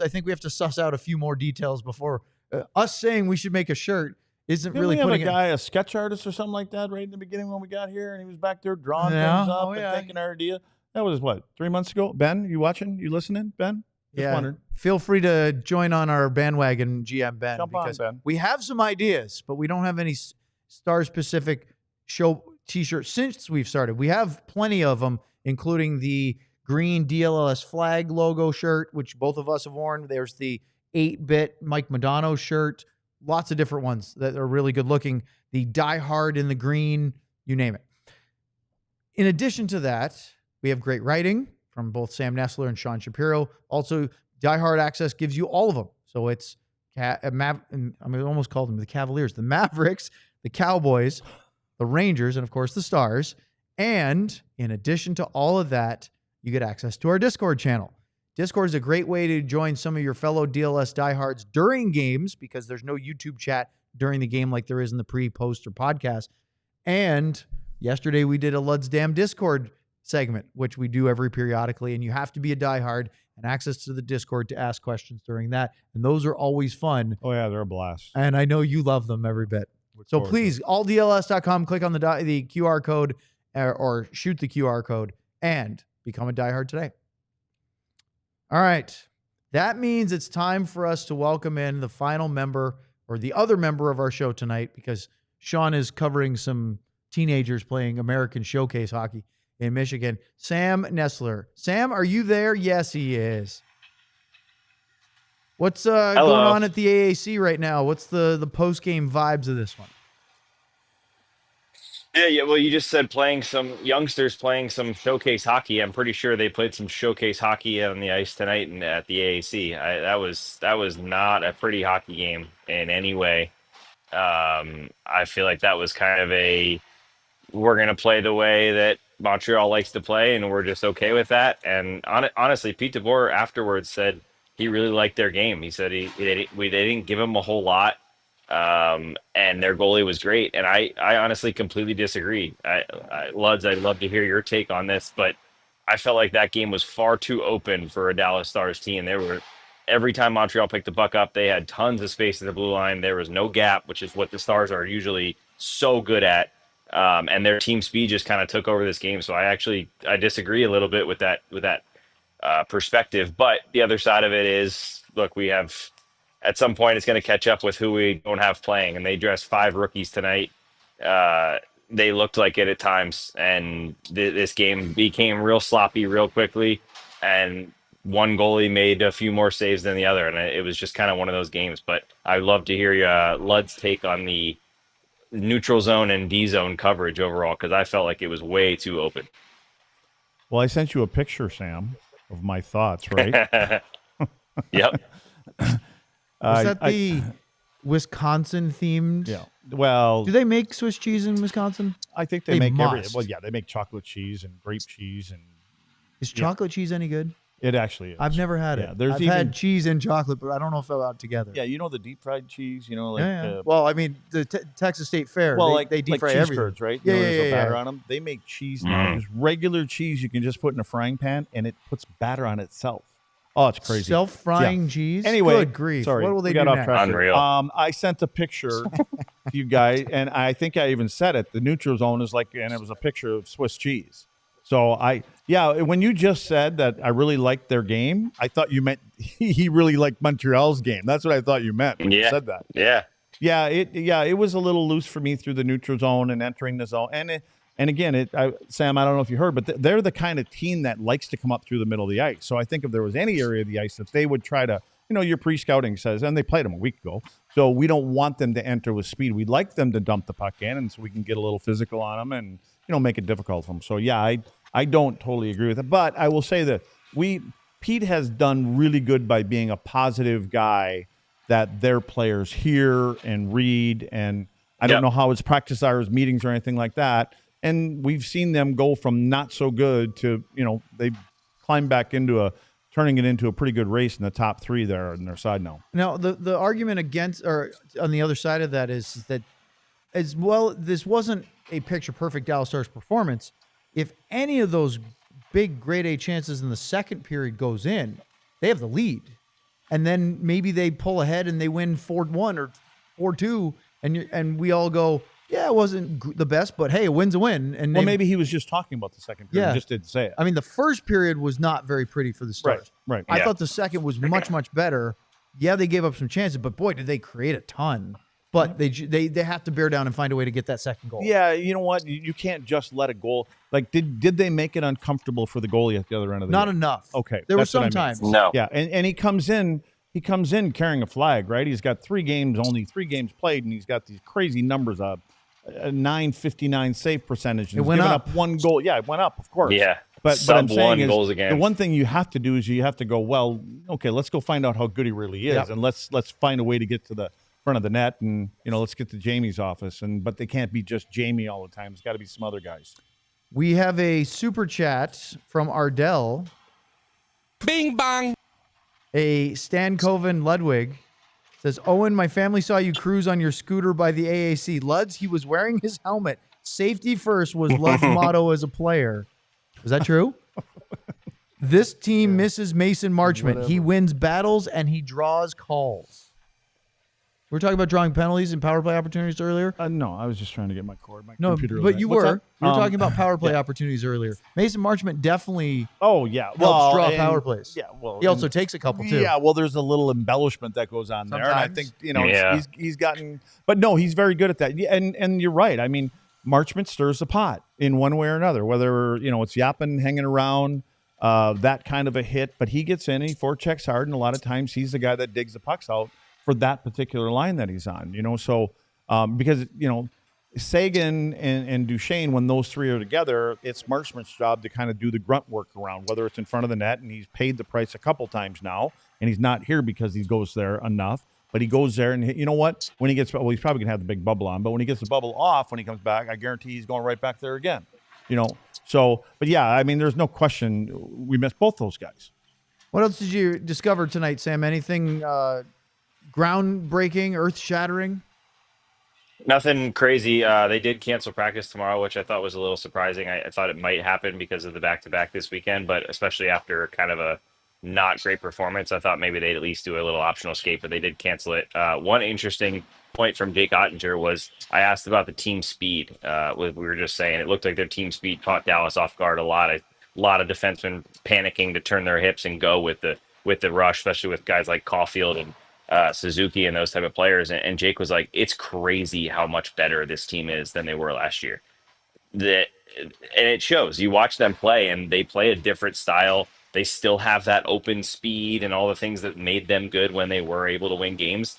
think we have to suss out a few more details before us saying we should make a shirt isn't Didn't really we have putting a guy, a sketch artist or something like that right in the beginning when we got here, and he was back there drawing things up and taking our idea. That was what, 3 months ago? Ben, you watching? You listening, Ben? Just wondered. Feel free to join on our bandwagon, GM Ben. Jump on, Ben. We have some ideas, but we don't have any Star-specific show T-shirts since we've started. We have plenty of them, including the green DLLS flag logo shirt, which both of us have worn. There's the 8-bit Mike Madonna shirt. Lots of different ones that are really good looking. The Die Hard in the green, you name it. In addition to that, we have great writing from both Sam Nestler and Sean Shapiro. Also, Die Hard Access gives you all of them. So it's, I almost called them the Cavaliers, the Mavericks, the Cowboys, the Rangers, and of course the Stars. And in addition to all of that, you get access to our Discord channel. Discord is a great way to join some of your fellow DLS diehards during games, because there's no YouTube chat during the game like there is in the pre, post, or podcast. And yesterday we did a Lud's Damn Discord segment, which we do every periodically, and you have to be a diehard and access to the Discord to ask questions during that. And those are always fun. Oh yeah, they're a blast. And I know you love them every bit. So please, alldls.com, click on the QR code or shoot the QR code and become a diehard today. All right. That means it's time for us to welcome in the final member, or the other member of our show tonight, because Sean is covering some teenagers playing American Showcase hockey in Michigan. Sam Nestler. Sam, are you there? Yes, he is. What's going on at the AAC right now? What's the post-game vibes of this one? Yeah. Well, you just said playing some youngsters playing some showcase hockey. I'm pretty sure they played some showcase hockey on the ice tonight and at the AAC. That was not a pretty hockey game in any way. I feel like that was kind of we're going to play the way that Montreal likes to play, and we're just okay with that. And honestly, Pete DeBoer afterwards said he really liked their game. He said they didn't give him a whole lot. And their goalie was great. And I honestly completely disagree. Luds, I'd love to hear your take on this, but I felt like that game was far too open for a Dallas Stars team. Every time Montreal picked the puck up, they had tons of space at the blue line. There was no gap, which is what the Stars are usually so good at. And their team speed just kind of took over this game. So I disagree a little bit with that perspective. But the other side of it is, look, we have, at some point it's going to catch up with who we don't have playing. And they dressed 5 rookies tonight. They looked like it at times. And this game became real sloppy real quickly. And one goalie made a few more saves than the other. And it was just kind of one of those games. But I'd love to hear Lud's take on the neutral zone and D zone coverage overall, because I felt like it was way too open. Well, I sent you a picture, Sam, of my thoughts, right? Yep. Was that the Wisconsin themed? Yeah. Well, do they make Swiss cheese in Wisconsin? I think they make must. Well, yeah, they make chocolate cheese and grape cheese, and is chocolate cheese any good? It actually is. I've never had it. I've had cheese and chocolate, but I don't know if they're out together. Yeah, you know the deep fried cheese. You know, like yeah. Well, I mean the Texas State Fair. Well, they deep fry cheese everything. curds, right? Yeah, you know, yeah, there's no batter yeah. on them. They make cheese now, just regular cheese. You can just put in a frying pan, and it puts batter on itself. Oh, it's crazy. Self-frying cheese. Anyway, good grief. Sorry, what will they got do off next? track. Unreal. I sent a picture to you guys, and I think I even said it. The neutral zone is like, and it was a picture of Swiss cheese. So when you just said that I really liked their game, I thought you meant he really liked Montreal's game. That's what I thought you meant when you said that. Yeah. It was a little loose for me through the neutral zone and entering the zone. And again, Sam, I don't know if you heard, but they're the kind of team that likes to come up through the middle of the ice. So I think if there was any area of the ice that they would try to, your pre-scouting says, and they played them a week ago, so we don't want them to enter with speed. We'd like them to dump the puck in, and so we can get a little physical on them and, make it difficult for them. So, yeah, I don't totally agree with it. But I will say that Pete has done really good by being a positive guy that their players hear and read, and I don't know how it's practice hours, meetings, or anything like that. And we've seen them go from not so good to, they climb back into turning it into a pretty good race in the top three there on their side now. Now, the argument against, or on the other side of that is that, as well, this wasn't a picture-perfect Dallas Stars performance. If any of those big grade A chances in the second period goes in, they have the lead. And then maybe they pull ahead and they win 4-1 or 4-2, and we all go, yeah, it wasn't the best, but hey, a win's a win. And maybe he was just talking about the second period, just didn't say it. I mean, the first period was not very pretty for the Stars. Right. I thought the second was much, much better. Yeah, they gave up some chances, but boy, did they create a ton. But they have to bear down and find a way to get that second goal. Yeah, you know what? You can't just let a goal. Like, did they make it uncomfortable for the goalie at the other end of the Not game? enough. Okay. There were some times. No. Yeah, and he comes in carrying a flag, right? He's got only 3 games played, and he's got these crazy numbers of a .959 save percentage. It went up. 1 goal. Yeah, it went up, of course. Yeah. But I'm saying goals against. The one thing you have to do is you have to go, well, okay, let's go find out how good he really is, and let's find a way to get to the front of the net, and let's get to Jamie's office. But they can't be just Jamie all the time. It's got to be some other guys. We have a super chat from Ardell. Bing bong. A Stan Coven Ludwig says, Owen, my family saw you cruise on your scooter by the AAC. Luds, he was wearing his helmet. Safety first was Lud's motto as a player. Is that true? This team misses Mason Marchment. Whatever. He wins battles and he draws calls. We were talking about drawing penalties and power play opportunities earlier. No, I was just trying to get my cord. My No, computer. but you What's were. that? We were talking about power play opportunities earlier. Mason Marchment definitely Oh yeah, helps draw power plays. Yeah, well, He also takes a couple too. Yeah, well, there's a little embellishment that goes on there, and I Sometimes. think he's gotten. But no, he's very good at that. Yeah, and you're right. I mean, Marchment stirs the pot in one way or another. Whether it's yapping, hanging around, that kind of a hit, but he gets in and he forechecks hard, and a lot of times he's the guy that digs the pucks out for that particular line that he's on. So because Sagan and Duchesne, when those three are together, it's Marchment's job to kind of do the grunt work around, whether it's in front of the net, and he's paid the price a couple times now, and he's not here because he goes there enough, but he goes there, and you know what? When he gets, well, he's probably going to have the big bubble on, but when he gets the bubble off, when he comes back, I guarantee he's going right back there again, So, but yeah, I mean, there's no question we missed both those guys. What else did you discover tonight, Sam? Anything groundbreaking, earth-shattering? Nothing crazy. They did cancel practice tomorrow, which I thought was a little surprising. I thought it might happen because of the back-to-back this weekend, but especially after kind of a not great performance, I thought maybe they'd at least do a little optional skate, but they did cancel it. One interesting point from Jake Oettinger was I asked about the team speed. We were just saying it looked like their team speed caught Dallas off guard a lot. A lot of defensemen panicking to turn their hips and go with the rush, especially with guys like Caulfield and Suzuki and those type of players. And Jake was like, it's crazy how much better this team is than they were last year. And it shows. You watch them play, and they play a different style. They still have that open speed and all the things that made them good when they were able to win games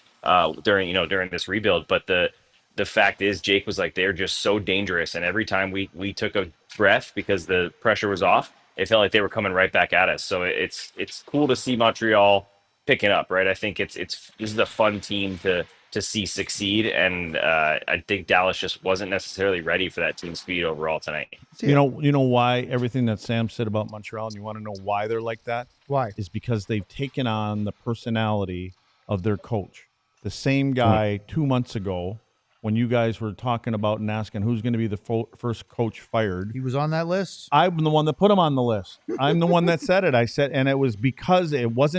during this rebuild. But the fact is, Jake was like, they're just so dangerous. And every time we took a breath because the pressure was off, it felt like they were coming right back at us. So it's cool to see Montreal picking up, right? I think this is a fun team to see succeed, and I think Dallas just wasn't necessarily ready for that team speed overall tonight. You know why everything that Sam said about Montreal, and you want to know why they're like that? Why? Is because they've taken on the personality of their coach. The same guy 2 months ago, when you guys were talking about and asking who's going to be the first coach fired. He was on that list? I'm the one that put him on the list. I'm the one that said it. I said, and it wasn't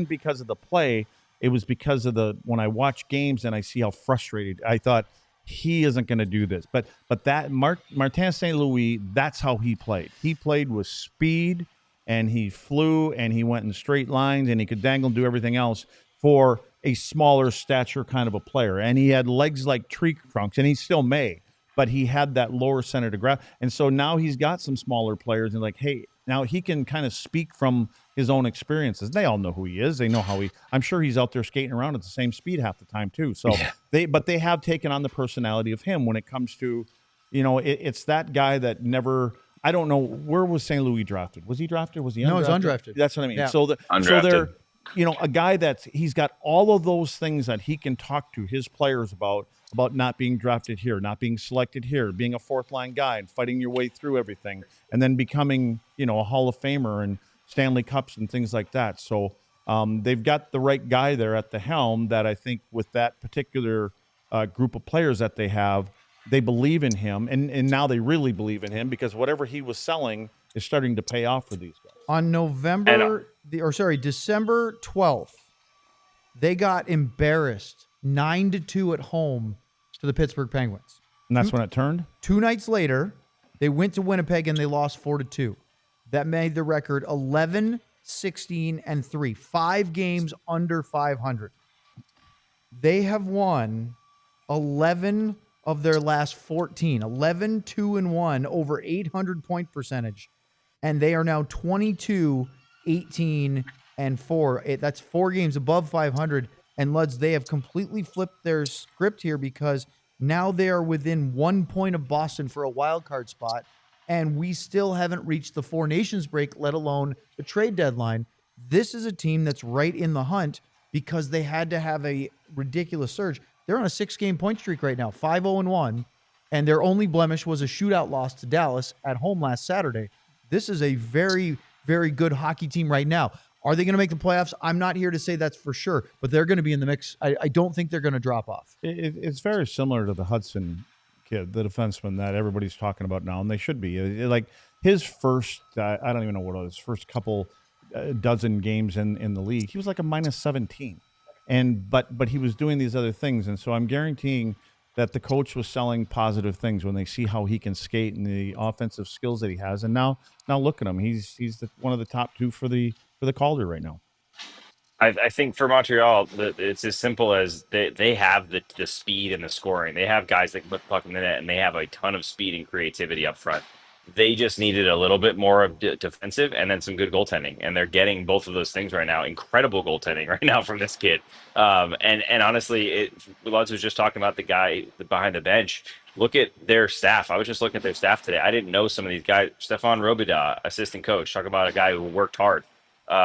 because of the play. It was because of when I watch games and I see how frustrated, I thought he isn't going to do this. But that Martin St. Louis, that's how he played. He played with speed, and he flew, and he went in straight lines, and he could dangle and do everything else for a smaller stature kind of a player. And he had legs like tree trunks, and he still may, but he had that lower center to grab. And so now he's got some smaller players, and like, hey, now he can kind of speak from his own experiences. They all know who he is. They know how I'm sure he's out there skating around at the same speed half the time too. So they have taken on the personality of him when it comes to, it's that guy that never, I don't know, where was St. Louis drafted? Was he drafted? Was he undrafted? No, he's undrafted. That's what I mean. Yeah. So they're, a guy he's got all of those things that he can talk to his players about not being drafted here, not being selected here, being a fourth line guy and fighting your way through everything, and then becoming, a Hall of Famer and Stanley Cups and things like that. So they've got the right guy there at the helm that I think with that particular group of players that they have, they believe in him, and now they really believe in him because whatever he was selling is starting to pay off for these guys. On December 12th, they got embarrassed 9-2 at home to the Pittsburgh Penguins. And that's when it turned? 2 nights later, they went to Winnipeg and they lost 4-2. That made the record 11, 16, and 3. 5 games under 500. They have won 11 of their last 14. 11, 2, and 1, over 800 point percentage. And they are now 22, 18, and 4. That's 4 games above 500. And Luds, they have completely flipped their script here because now they are within 1 point of Boston for a wild card spot. And we still haven't reached the Four Nations break, let alone the trade deadline. This is a team that's right in the hunt because they had to have a ridiculous surge. They're on a 6-game point streak right now, 5-0-1, and their only blemish was a shootout loss to Dallas at home last Saturday. This is a very, very good hockey team right now. Are they going to make the playoffs? I'm not here to say that's for sure, but they're going to be in the mix. I don't think they're going to drop off. It's very similar to the Hudson kid, the defenseman that everybody's talking about now, and they should be. Like his first, I don't even know what it was, first couple dozen games in the league, he was like a -17. But he was doing these other things, and so I'm guaranteeing that the coach was selling positive things when they see how he can skate and the offensive skills that he has. And now look at him; he's one of the top 2 for the Calder right now. I think for Montreal, it's as simple as they have the speed and the scoring. They have guys that can put the puck in the net, and they have a ton of speed and creativity up front. They just needed a little bit more of defensive and then some good goaltending, and they're getting both of those things right now. Incredible goaltending right now from this kid. And honestly, Lutz was just talking about the guy behind the bench. Look at their staff. I was just looking at their staff today. I didn't know some of these guys. Stefan Robida, assistant coach, talk about a guy who worked hard.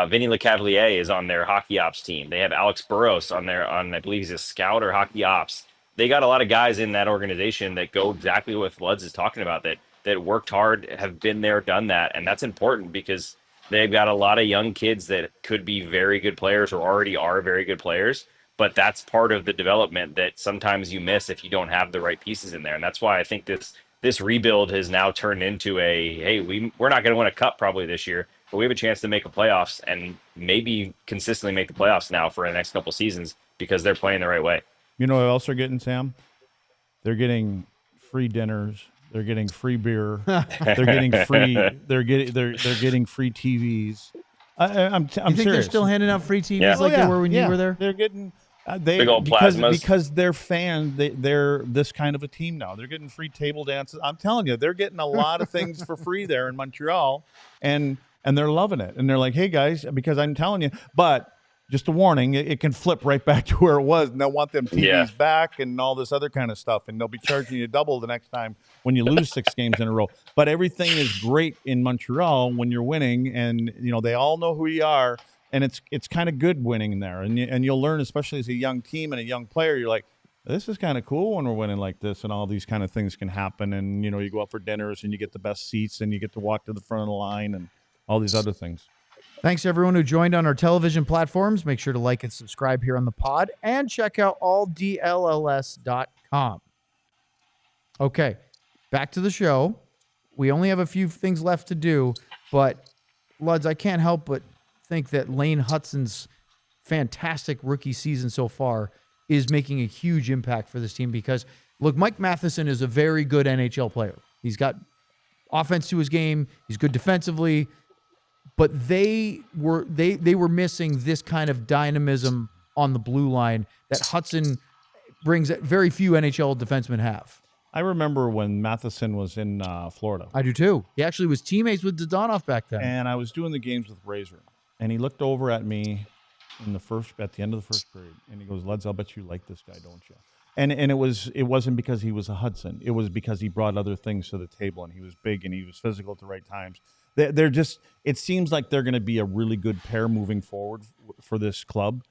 Vinny Lecavalier is on their hockey ops team. They have Alex Burrows on I believe he's a scout or hockey ops. They got a lot of guys in that organization that go exactly what Lutz is talking about, that worked hard, have been there, done that. And that's important because they've got a lot of young kids that could be very good players or already are very good players. But that's part of the development that sometimes you miss if you don't have the right pieces in there. And that's why I think this rebuild has now turned into we're not going to win a cup probably this year, but we have a chance to make a playoffs and maybe consistently make the playoffs now for the next couple seasons because they're playing the right way. You know what else they're getting, Sam? They're getting free dinners. They're getting free beer. They're getting free. They're getting free TVs. I'm you think serious. They're still handing out free TVs they were when you were there? They're getting big old plasmas because they're fans. They're this kind of a team now. They're getting free table dances. I'm telling you, they're getting a lot of things for free there in Montreal, and they're loving it. And they're like, hey guys, because I'm telling you, but just a warning, it can flip right back to where it was, and they'll want them TVs back and all this other kind of stuff, and they'll be charging you double the next time when you lose 6 games in a row. But everything is great in Montreal when you're winning, and they all know who you are, and it's kind of good winning there, and you'll learn, especially as a young team and a young player, you're like, this is kind of cool when we're winning like this, and all these kind of things can happen, and you go out for dinners and you get the best seats and you get to walk to the front of the line and all these other things. Thanks to everyone who joined on our television platforms. Make sure to like and subscribe here on the pod and check out alldls.com. Okay, back to the show. We only have a few things left to do, but Luds, I can't help but think that Lanehutson's fantastic rookie season so far is making a huge impact for this team because, look, Mike Matheson is a very good NHL player. He's got offense to his game. He's good defensively. But they were missing this kind of dynamism on the blue line that Hutson brings that very few NHL defensemen have. I remember when Matheson was in Florida. I do too. He actually was teammates with Dodonov back then. And I was doing the games with Razor, and he looked over at me at the end of the first period, and he goes, "Luds, I'll bet you like this guy, don't you?" And it wasn't because he was a Hudson. It was because he brought other things to the table, and he was big and he was physical at the right times. They're just, it seems like they're going to be a really good pair moving forward for this club.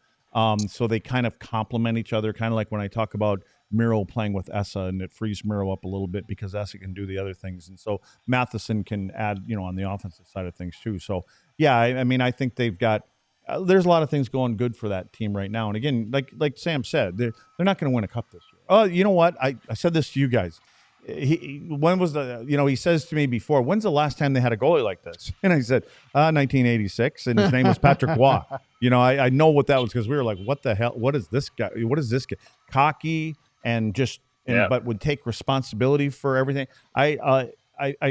So they kind of complement each other, kind of like when I talk about Miro playing with Essa, and it frees Miro up a little bit because Essa can do the other things. And so Matheson can add, on the offensive side of things too. So, yeah, I mean, I think they've got, there's a lot of things going good for that team right now. And again, like Sam said, they're not going to win a cup this year. Oh, you know what? I said this to you guys. When was he says to me before, when's the last time they had a goalie like this? And I said, 1986, and his name was Patrick Waugh. I know what that was because we were like, what the hell? What is this guy? What is this guy? Cocky and just, but would take responsibility for everything. I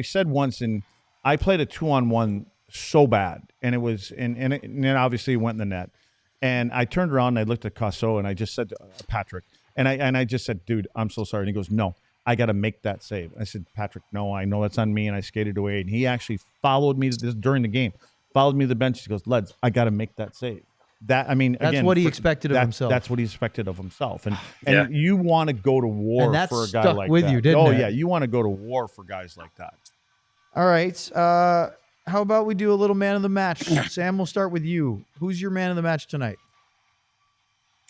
said once, and I played a 2-on-1 so bad, and it was, and obviously it went in the net. And I turned around and I looked at Casso and I just said to Patrick, and I just said, dude, I'm so sorry. And he goes, no, I got to make that save. I said, Patrick, no, I know that's on me. And I skated away. And he actually followed me during the game, followed me to the bench. He goes, Luds, I got to make that save. That's what he expected of himself. That's what he expected of himself. And you want to go to war for a guy like that. With you, didn't it? Yeah, you want to go to war for guys like that. All right. How about we do a little man of the match? Sam, we'll start with you. Who's your man of the match tonight?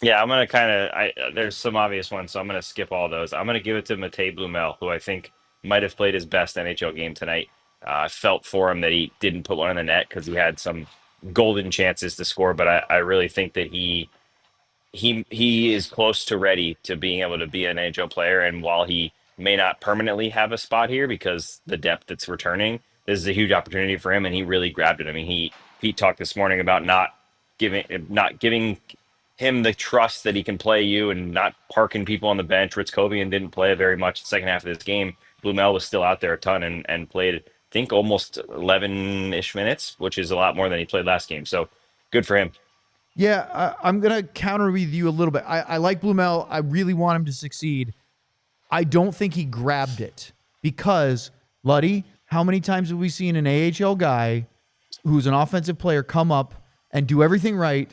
Yeah, I'm going to there's some obvious ones, so I'm going to skip all those. I'm going to give it to Matej Blumel, who I think might have played his best NHL game tonight. I felt for him that he didn't put one in the net because he had some golden chances to score, but I really think that he is close to ready to being able to be an NHL player. And while he may not permanently have a spot here because the depth that's returning, this is a huge opportunity for him, and he really grabbed it. I mean, he talked this morning about not giving him the trust that he can play you and not parking people on the bench. Ritskovian didn't play very much the second half of this game. Blumel was still out there a ton and played, I think, almost 11-ish minutes, which is a lot more than he played last game. So good for him. Yeah, I'm going to counter with you a little bit. I like Blumel. I really want him to succeed. I don't think he grabbed it because, Luddy, how many times have we seen an AHL guy who's an offensive player come up and do everything right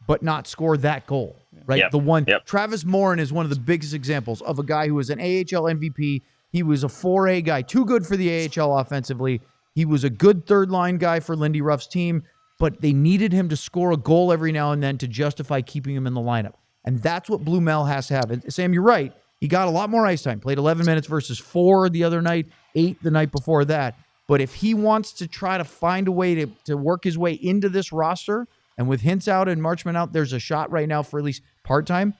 but not score that goal, right? Yep. Travis Morin is one of the biggest examples of a guy who was an AHL MVP. He was a 4A guy, too good for the AHL offensively. He was a good third-line guy for Lindy Ruff's team, but they needed him to score a goal every now and then to justify keeping him in the lineup. And that's what Blumel has to have. And Sam, you're right. He got a lot more ice time. Played 11 minutes versus 4 the other night, 8 the night before that. But if he wants to try to find a way to work his way into this roster, and with Hintz out and Marchman out, there's a shot right now for at least part-time.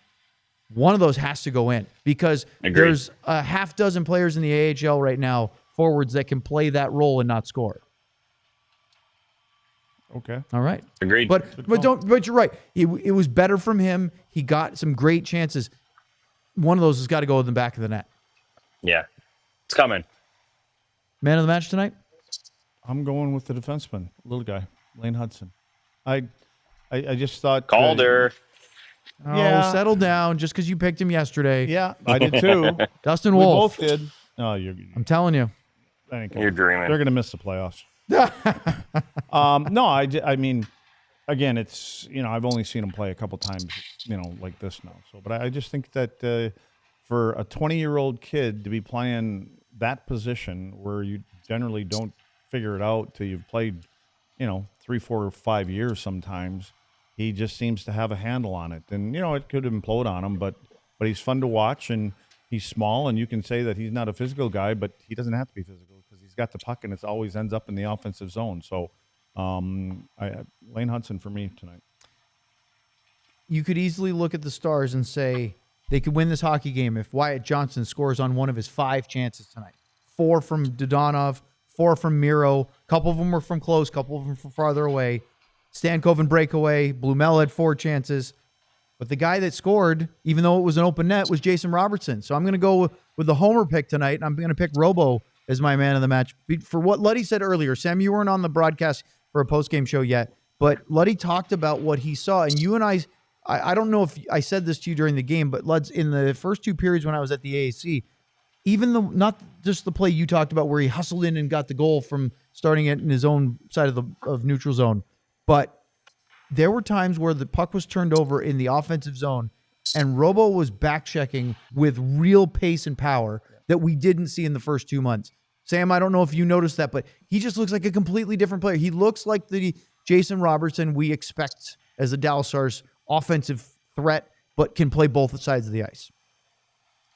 One of those has to go in because there's a half dozen players in the AHL right now, forwards, that can play that role and not score. Okay. All right. Agreed. But you're right. It was better from him. He got some great chances. One of those has got to go in the back of the net. Yeah. It's coming. Man of the match tonight? I'm going with the defenseman, little guy, Lanehutson. I just thought Calder. Settle down. Just because you picked him yesterday. Yeah, I did too. Dustin We Wolf. both did. Oh, I'm telling you. You're dreaming. They're going to miss the playoffs. No, I mean, again, it's, I've only seen him play a couple times, like this now. So, but I just think that for a 20-year-old kid to be playing that position where you generally don't figure it out till you've played, 3, 4, or 5 years sometimes, he just seems to have a handle on it. And, it could implode on him, but he's fun to watch, and he's small, and you can say that he's not a physical guy, but he doesn't have to be physical because he's got the puck, and it always ends up in the offensive zone. So, Lanehutson for me tonight. You could easily look at the Stars and say they could win this hockey game if Wyatt Johnston scores on one of his 5 chances tonight. 4 from Dodonov, 4 from Miro. A couple of them were from close, a couple of them from farther away. Stankoven breakaway. Blumel had 4 chances. But the guy that scored, even though it was an open net, was Jason Robertson. So I'm going to go with the homer pick tonight, and I'm going to pick Robo as my man of the match. For what Luddy said earlier, Sam, you weren't on the broadcast for a post-game show yet, but Luddy talked about what he saw, and you and I don't know if I said this to you during the game, but Luds, in the first 2 periods when I was at the AAC, even though not just the play you talked about where he hustled in and got the goal from starting it in his own side of neutral zone, but there were times where the puck was turned over in the offensive zone and Robo was back checking with real pace and power that we didn't see in the first 2 months. Sam, I don't know if you noticed that, but he just looks like a completely different player. He looks like the Jason Robertson we expect as a Dallas Stars offensive threat, but can play both sides of the ice.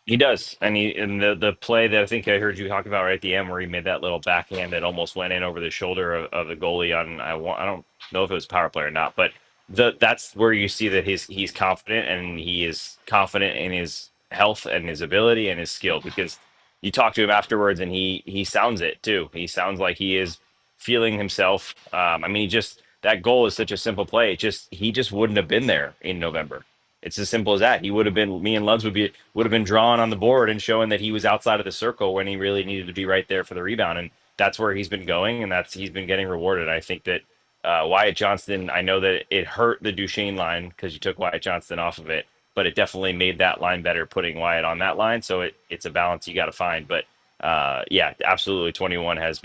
He does. And the play that I think I heard you talk about right at the end where he made that little backhand that almost went in over the shoulder of the goalie on, I don't know if it was power play or not, but that's where you see that he's confident, and he is confident in his health and his ability and his skill, because you talk to him afterwards and he sounds it too. He sounds like he is feeling himself. That goal is such a simple play. He just wouldn't have been there in November. It's as simple as that. He would have been, me and Luds would have been drawn on the board and showing that he was outside of the circle when he really needed to be right there for the rebound. And that's where he's been going, and he's been getting rewarded. I think that Wyatt Johnston, I know that it hurt the Duchesne line because you took Wyatt Johnston off of it, but it definitely made that line better putting Wyatt on that line. So it's a balance you got to find. But absolutely, 21 has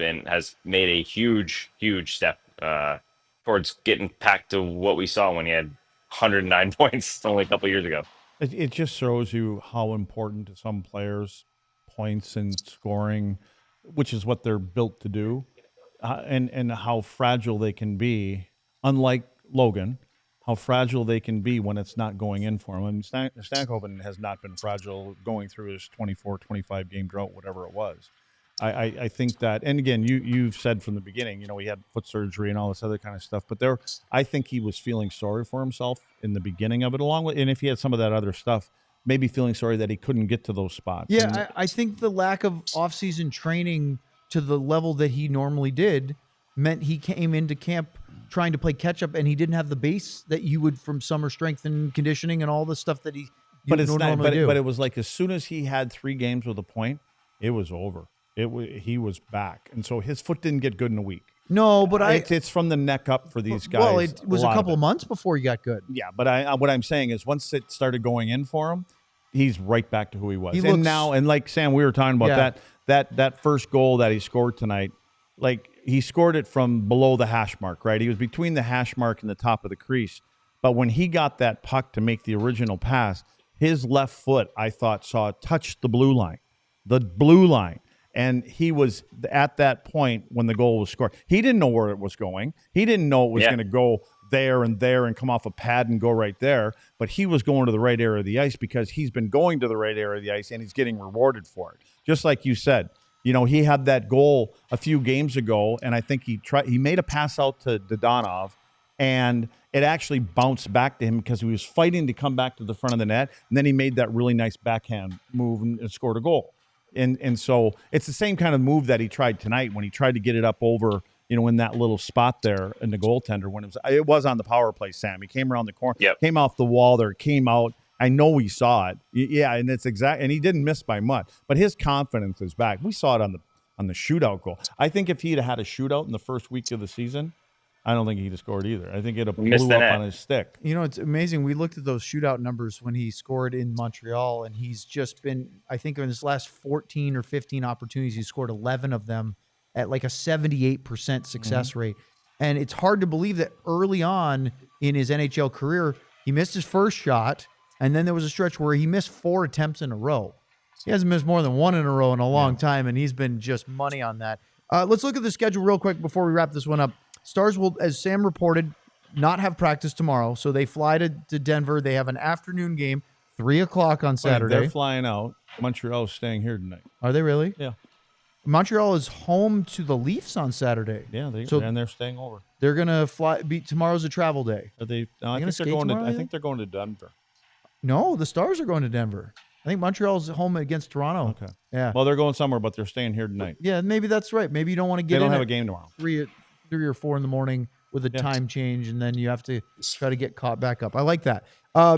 made a huge step towards getting back to what we saw when he had 109 points only a couple years ago. It just shows you how important to some players points and scoring, which is what they're built to do, and how fragile they can be. Unlike Logan, how fragile they can be when it's not going in for him. And Stankoven has not been fragile going through his 24, 25 game drought, whatever it was. I think that, and again, you've said from the beginning, he had foot surgery and all this other kind of stuff, but I think he was feeling sorry for himself in the beginning of it, along with, and if he had some of that other stuff, maybe feeling sorry that he couldn't get to those spots. Yeah, I think the lack of off-season training to the level that he normally did meant he came into camp trying to play catch-up, and he didn't have the base that you would from summer strength and conditioning and all the stuff that he normally do. But it was like as soon as he had 3 games with a point, it was over. He was back, and so his foot didn't get good in a week. No, but it's from the neck up for these guys. Well, it was a couple of months before he got good. Yeah, but what I'm saying is once it started going in for him, he's right back to who he was. And like Sam, we were talking about that first goal that he scored tonight. Like he scored it from below the hash mark, right? He was between the hash mark and the top of the crease. But when he got that puck to make the original pass, his left foot, I thought, touched the blue line. And he was at that point when the goal was scored. He didn't know where it was going. He didn't know it was going to go there and come off a pad and go right there. But he was going to the right area of the ice because he's been going to the right area of the ice, and he's getting rewarded for it. Just like you said, he had that goal a few games ago, and I think he made a pass out to Dodonov, and it actually bounced back to him because he was fighting to come back to the front of the net, and then he made that really nice backhand move and scored a goal. And so it's the same kind of move that he tried tonight when he tried to get it up over, in that little spot there in the goaltender when it was on the power play, Sam. He came around the corner, came off the wall there, came out. I know we saw it. Yeah, and it's and he didn't miss by much. But his confidence is back. We saw it on the shootout goal. I think if he'd had a shootout in the first week of the season, I don't think he'd have scored either. I think it'd have blew up on his stick. It's amazing. We looked at those shootout numbers when he scored in Montreal, and he's just been, I think in his last 14 or 15 opportunities, he scored 11 of them at like a 78% success rate. And it's hard to believe that early on in his NHL career, he missed his first shot, and then there was a stretch where he missed 4 attempts in a row. He hasn't missed more than 1 in a row in a long time, and he's been just money on that. Let's look at the schedule real quick before we wrap this one up. Stars will, as Sam reported, not have practice tomorrow, so they fly to Denver. They have an afternoon game, 3 o'clock on Saturday. They're flying out. Montreal's staying here tonight. Are they really? Yeah. Montreal is home to the Leafs on Saturday. Yeah, and they're staying over. They're gonna fly. Tomorrow's a travel day. Are they? No, I gonna think they're skate going to. tomorrow, I you think they're going to Denver. No, the Stars are going to Denver. I think Montreal's home against Toronto. Okay. Yeah. Well, they're going somewhere, but they're staying here tonight. Yeah, maybe that's right. Maybe you don't want to get. They don't in have at a game tomorrow. 3 or 4 in the morning with a time change, and then you have to try to get caught back up. I like that.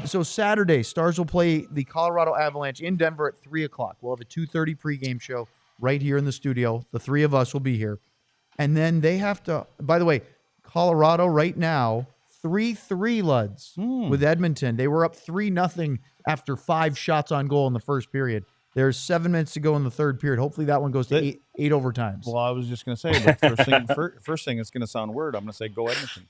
So Saturday, Stars will play the Colorado Avalanche in Denver at 3 o'clock. We'll have a 2:30 pregame show right here in the studio. The 3 of us will be here. And then they have to, by the way, Colorado right now, 3-3 Luds with Edmonton. They were up 3-0 after 5 shots on goal in the first period. There's 7 minutes to go in the third period. Hopefully that one goes to eight overtimes. Well, I was just going to say, but first thing it's going to sound weird. I'm going to say go Edmonton.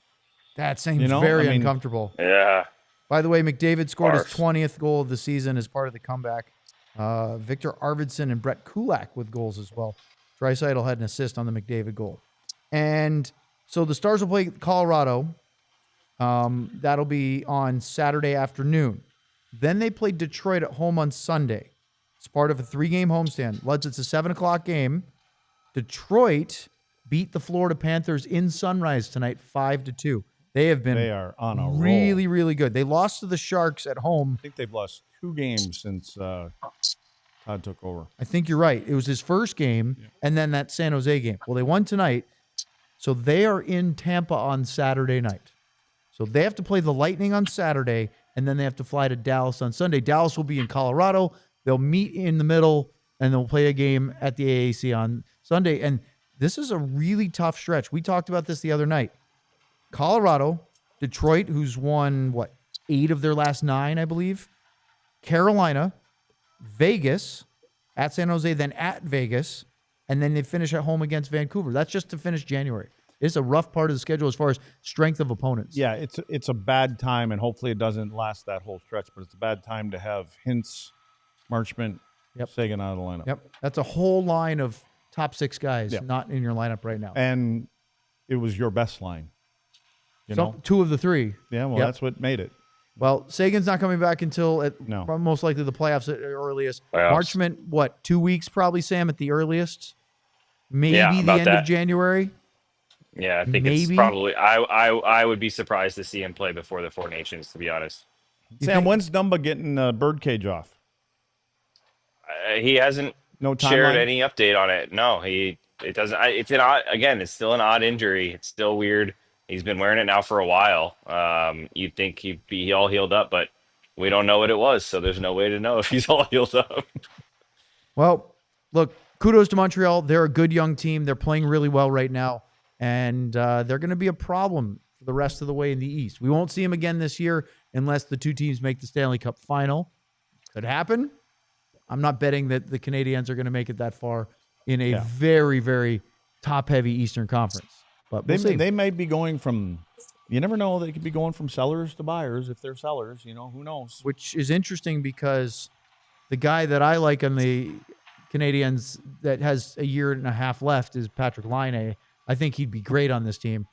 That seems very uncomfortable. Yeah. By the way, McDavid scored his 20th goal of the season as part of the comeback. Victor Arvidsson and Brett Kulak with goals as well. Draisaitl had an assist on the McDavid goal. And so the Stars will play Colorado. That'll be on Saturday afternoon. Then they play Detroit at home on Sunday. It's part of a 3-game homestand. Luds, it's a 7 o'clock game. Detroit beat the Florida Panthers in Sunrise tonight 5-2. They are on a really, roll. Really good. They lost to the Sharks at home. I think they've lost 2 games since Todd took over. I think you're right. It was his first game, and then that San Jose game. Well, they won tonight, so they are in Tampa on Saturday night. So they have to play the Lightning on Saturday, and then they have to fly to Dallas on Sunday. Dallas will be in Colorado. They'll meet in the middle, and they'll play a game at the AAC on Sunday. And this is a really tough stretch. We talked about this the other night. Colorado, Detroit, who's won, 8 of their last 9, I believe. Carolina, Vegas, at San Jose, then at Vegas, and then they finish at home against Vancouver. That's just to finish January. It's a rough part of the schedule as far as strength of opponents. Yeah, it's a bad time, and hopefully it doesn't last that whole stretch, but it's a bad time to have Hintz, Marchment, Sagan out of the lineup. Yep, that's a whole line of top 6 guys not in your lineup right now. And it was your best line. You know? 2 of the 3. Yeah, well, that's what made it. Well, Sagan's not coming back until most likely the playoffs at earliest. Marchment, 2 weeks probably, Sam, at the earliest? Maybe the end of January? Yeah, I think it's probably. I would be surprised to see him play before the 4 Nations, to be honest. Sam, when's Dumba getting Birdcage off? He hasn't shared any update on it. No, it doesn't. It's still an odd injury. It's still weird. He's been wearing it now for a while. You'd think he'd be all healed up, but we don't know what it was, so there's no way to know if he's all healed up. Well, look, kudos to Montreal. They're a good young team. They're playing really well right now, and they're going to be a problem for the rest of the way in the East. We won't see them again this year unless the 2 teams make the Stanley Cup final. Could happen. I'm not betting that the Canadiens are going to make it that far in a very, very top-heavy Eastern Conference. But they may be going from, you never know, they could be going from sellers to buyers if they're sellers, who knows? Which is interesting because the guy that I like on the Canadiens that has a year and a half left is Patrick Laine. I think he'd be great on this team.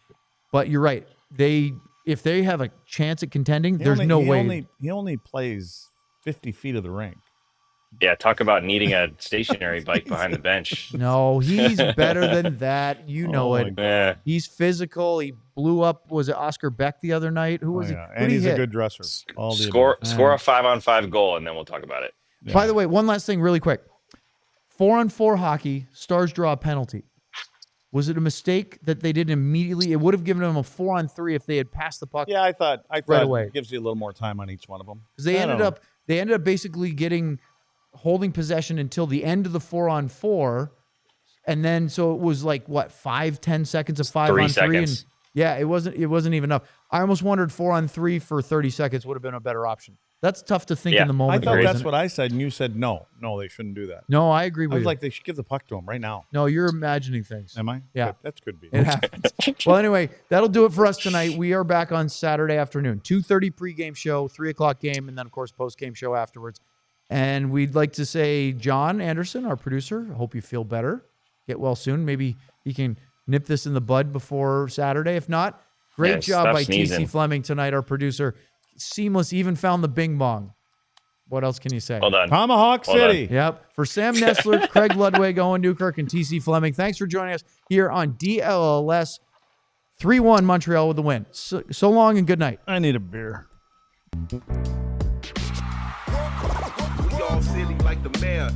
But you're right. If they have a chance at contending, there's no way. He only plays 50 feet of the rink. Yeah, talk about needing a stationary bike behind the bench. No, he's better than that. You know it. Yeah. He's physical. He blew up. Was it Oscar Beck the other night? Who was it? And he's a good dresser. Score a 5-on-5 goal, and then we'll talk about it. Yeah. By the way, one last thing really quick. 4-on-4 hockey, Stars draw a penalty. Was it a mistake that they did immediately? It would have given them a 4-on-3 if they had passed the puck. Yeah, I thought right away. It gives you a little more time on each one of them. Because they ended up basically holding possession until the end of the 4-on-4, and then so it was 5-10 seconds of 5-on-3, and it wasn't even enough. I almost wondered 4-on-3 for 30 seconds would have been a better option. That's tough to think Yeah. in the I moment. thought though, that's isn't what it? I said, and you said no. No, they shouldn't do that. No, I agree I with was you. like, they should give the puck to him right now. No, you're imagining things. Am I? Yeah. Good. That's could be. It happens. Well, anyway, that'll do it for us tonight. We are back on Saturday afternoon, 2:30 pregame show, 3:00 game, and then, of course, postgame show afterwards. And we'd like to say, John Anderson, our producer, hope you feel better. Get well soon. Maybe he can nip this in the bud before Saturday. If not, great Yeah, job stop by sneezing. TC Fleming tonight, our producer. Seamless, even found the bing bong. What else can you say? Well done. Tomahawk Well done. City. Yep. For Sam Nestler, Craig Ludwig, Owen Newkirk, and TC Fleming, thanks for joining us here on DLLS. 3-1 Montreal with the win. So long and good night. I need a beer. We all silly like the mayor.